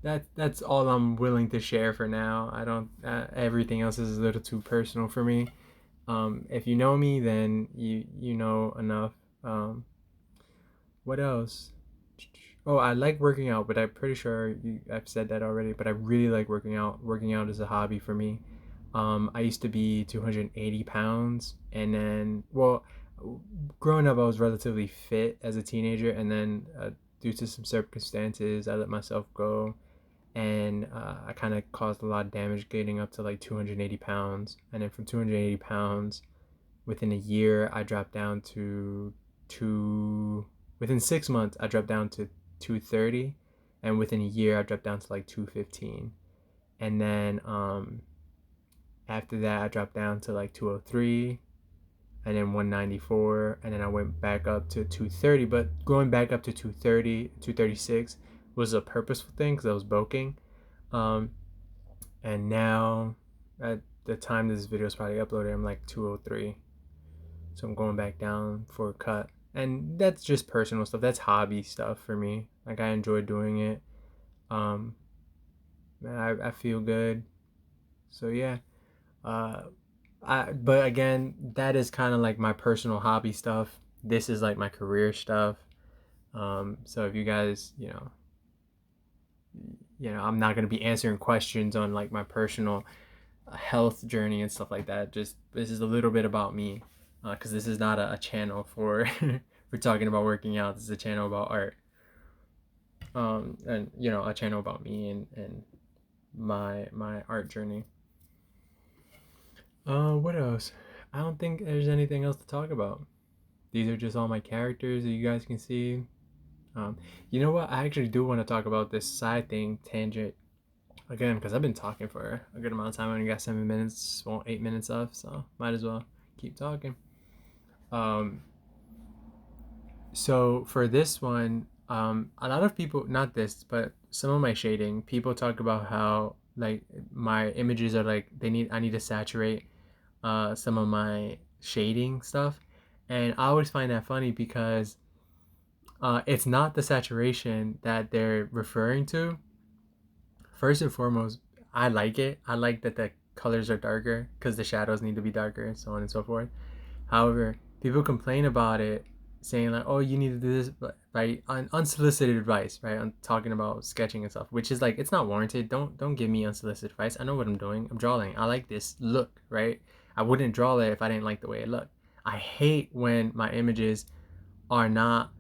That's all I'm willing to share for now. I don't. Everything else is a little too personal for me. If you know me, then you know enough. What else? Oh, I like working out, but I'm pretty sure I've said that already. But I really like working out. Working out is a hobby for me. I used to be 280 pounds, and then, well, growing up, I was relatively fit as a teenager, and then due to some circumstances, I let myself go, and I kind of caused a lot of damage getting up to like 280 pounds. And then from 280 pounds, within a year, I dropped down to two, within 6 months, I dropped down to 230, and within a year, I dropped down to like 215. And then after that, I dropped down to like 203, and then 194, and then I went back up to 230. But going back up to 230, 236 was a purposeful thing because I was bulking. Um, and now, at the time this video is probably uploaded, I'm like 203. So I'm going back down for a cut. And that's just personal stuff. That's hobby stuff for me. Like I enjoy doing it. Um, I feel good. So yeah. Uh, but again, that is kind of like my personal hobby stuff. This is like my career stuff. So if you guys, I'm not gonna be answering questions on like my personal health journey and stuff like that. Just this is a little bit about me, because this is not a channel for for talking about working out. This is a channel about art. And a channel about me and my art journey. What else? I don't think there's anything else to talk about. These are just all my characters that you guys can see. Um, you know what? I actually do want to talk about this side thing tangent again because I've been talking for a good amount of time. I only got 7 minutes, well, 8 minutes left, so might as well keep talking. Um, so for this one, a lot of people, not this, but some of my shading, people talk about how Like my images are like I need to saturate some of my shading stuff, and I always find that funny because it's not the saturation that they're referring to. First and foremost, I like it. I like that the colors are darker because the shadows need to be darker and so on and so forth. However, people complain about it, saying like, "Oh, you need to do this," by unsolicited advice, right? I'm talking about sketching and stuff, which is like it's not warranted. Don't give me unsolicited advice. I know what I'm doing. I'm drawing. I like this look, right? I wouldn't draw it if I didn't like the way it looked. I hate when my images are not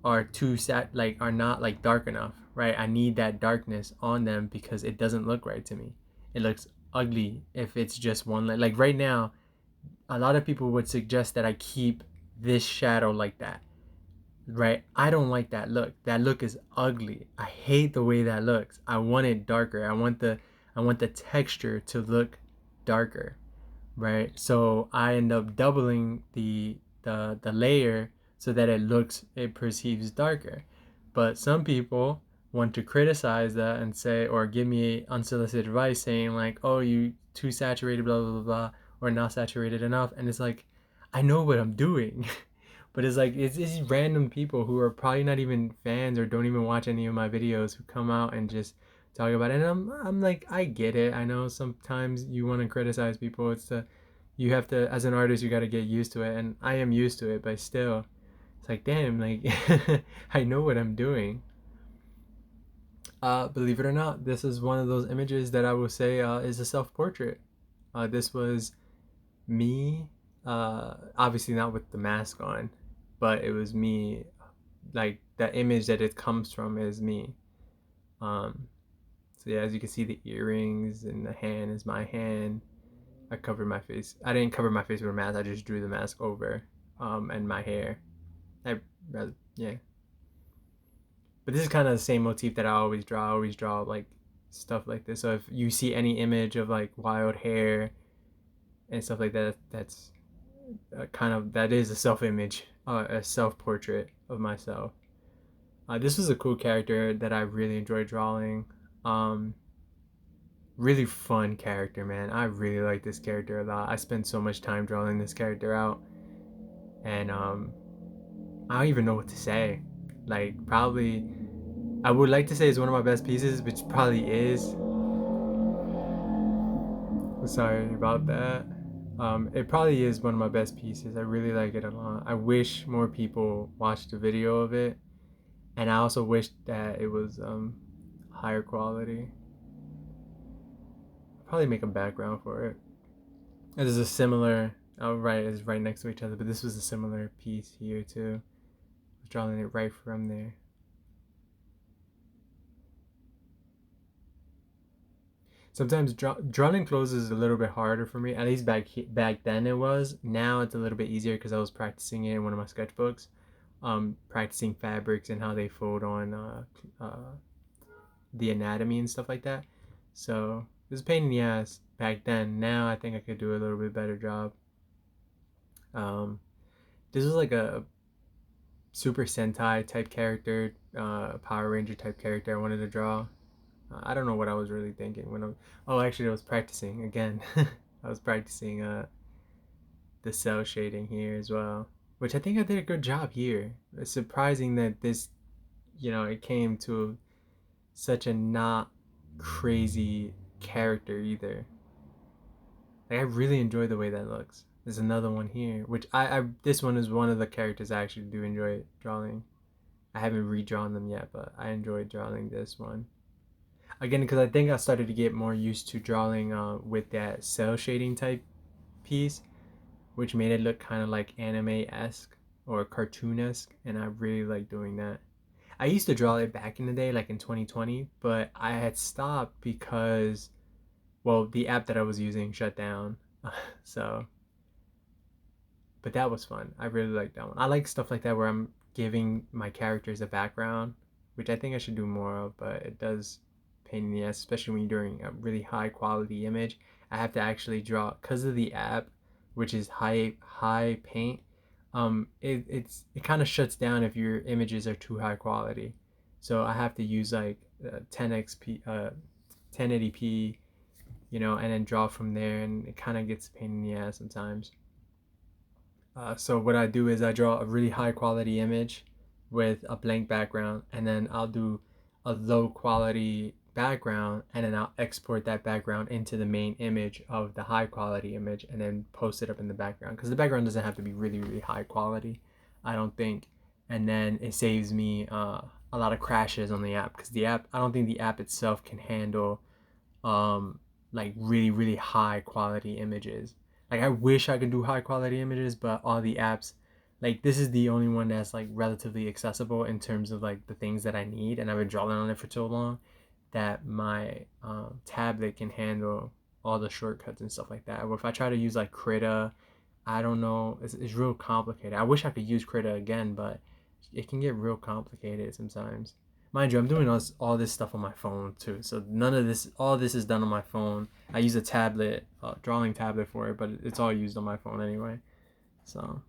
are too set like are not like dark enough, right? I need that darkness on them because it doesn't look right to me. It looks ugly if it's just one like right now a lot of people would suggest that I keep this shadow like that, right? I don't like that look. That look is ugly. I hate the way that looks. I want it darker. I want the texture to look darker, right? So I end up doubling the layer so that it perceives darker. But some people want to criticize that and say or give me unsolicited advice saying like, "Oh, you too saturated, blah blah blah, blah or not saturated enough." And it's like, I know what I'm doing. But it's like it's these random people who are probably not even fans or don't even watch any of my videos who come out and just talk about it. And I'm like, I get it. I know sometimes you want to criticize people. It's the you have to as an artist you got to get used to it, and I am used to it, but still it's like damn, like I know what I'm doing. Believe it or not, this is one of those images that I will say is a self-portrait. This was me, obviously not with the mask on, but it was me. Like the image that it comes from is me. um so yeah, as you can see, the earrings and the hand is my hand. I covered my face. I didn't cover my face with a mask. I just drew the mask over, and my hair. I yeah. But this is kind of the same motif that I always draw. I always draw like stuff like this. So if you see any image of like wild hair and stuff like that, that's kind of that is a self-image, a self-portrait of myself. This was a cool character that I really enjoyed drawing. Um, Really fun character, man. I really like this character a lot. I spent so much time drawing this character out, and I don't even know what to say. Like, probably, I would like to say it's one of my best pieces, which probably is. Sorry about that. It probably is one of my best pieces. I really like it a lot. I wish more people watched the video of it, and I also wish that it was higher quality. I'll probably make a background for it. It is a similar. Oh, right, it's right next to each other, but this was a similar piece here too. I was drawing it right from there. Sometimes drawing clothes is a little bit harder for me. At least back then it was. Now it's a little bit easier because I was practicing it in one of my sketchbooks, practicing fabrics and how they fold on the anatomy and stuff like that. So it was a pain in the ass back then. Now I think I could do a little bit better job. Um, this was like a Super Sentai type character, Power Ranger type character I wanted to draw. I don't know what I was really thinking when I. Oh, actually, I was practicing again. I was practicing the cell shading here as well, which I think I did a good job here. It's surprising that this, it came to such a not crazy character either. Like I really enjoy the way that looks. There's another one here, which I this one is one of the characters I actually do enjoy drawing. I haven't redrawn them yet, but I enjoyed drawing this one. Again, because I think I started to get more used to drawing with that cell shading type piece, which made it look kind of like anime-esque or cartoon-esque, and I really like doing that. I used to draw it back in the day, like in 2020, but I had stopped because, well, the app that I was using shut down. So, but that was fun. I really like that one. I like stuff like that where I'm giving my characters a background, which I think I should do more of, but it does pain in the ass, especially when you're doing a really high quality image. I have to actually draw because of the app, which is high paint. It kind of shuts down if your images are too high quality. So I have to use like 10x 1080p, you know, and then draw from there, and it kind of gets a pain in the ass sometimes. So what I do is I draw a really high quality image with a blank background, and then I'll do a low quality background, and then I'll export that background into the main image of the high quality image, and then post it up in the background, because the background doesn't have to be really, really high quality, I don't think. And then it saves me a lot of crashes on the app, because the app, I don't think the app itself can handle um, like really, really high quality images. Like I wish I could do high quality images, but all the apps, like this is the only one that's like relatively accessible in terms of like the things that I need, and I've been drawing on it for so long that my tablet can handle all the shortcuts and stuff like that. But if I try to use like Krita, I don't know, it's real complicated. I wish I could use Krita again, but it can get real complicated sometimes. Mind you, I'm doing all this stuff on my phone too, so none of this, all this is done on my phone. I use a tablet, drawing tablet for it, but it's all used on my phone anyway. So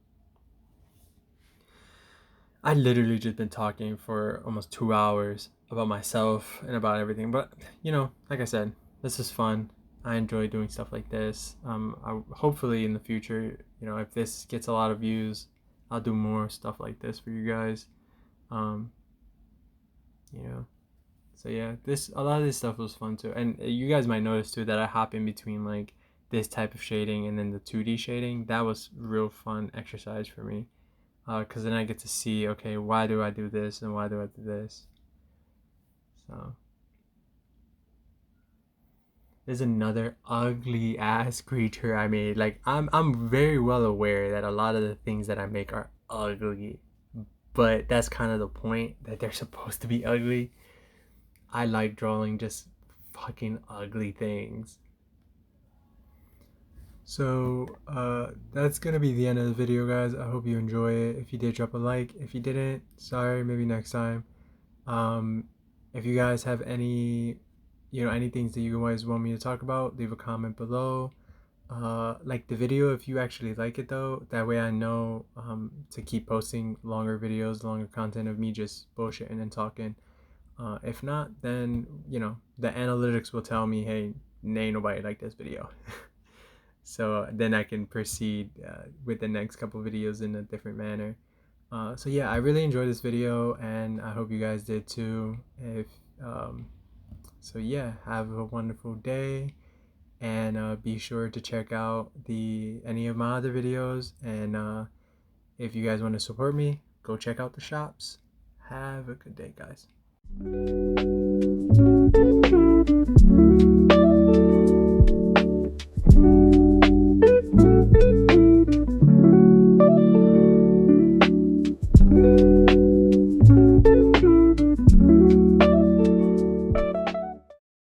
I literally just been talking for almost 2 hours about myself and about everything. But you know, like I said, this is fun. I enjoy doing stuff like this. Hopefully in the future, you know, if this gets a lot of views, I'll do more stuff like this for you guys. Um, you know, so yeah, this a lot of this stuff was fun too, and you guys might notice too that I hop in between like this type of shading and then the 2D shading. That was real fun exercise for me, because then I get to see, okay, why do I do this and why do I do this. So there's another ugly ass creature I made. Like I'm very well aware that a lot of the things that I make are ugly, but that's kind of the point, that they're supposed to be ugly. I like drawing just fucking ugly things. So that's gonna be the end of the video, guys. I hope you enjoy it. If you did, drop a like. If you didn't, sorry, maybe next time. um if you guys have any, you know, any things that you guys want me to talk about, leave a comment below. Like the video if you actually like it though, that way I know to keep posting longer videos, longer content of me just bullshitting and talking. If not, then you know the analytics will tell me, hey, ain't nobody like this video. So then I can proceed with the next couple videos in a different manner. So yeah, I really enjoyed this video, and I hope you guys did too. If so yeah, have a wonderful day, and be sure to check out the any of my other videos. And if you guys want to support me, go check out the shops. Have a good day, guys.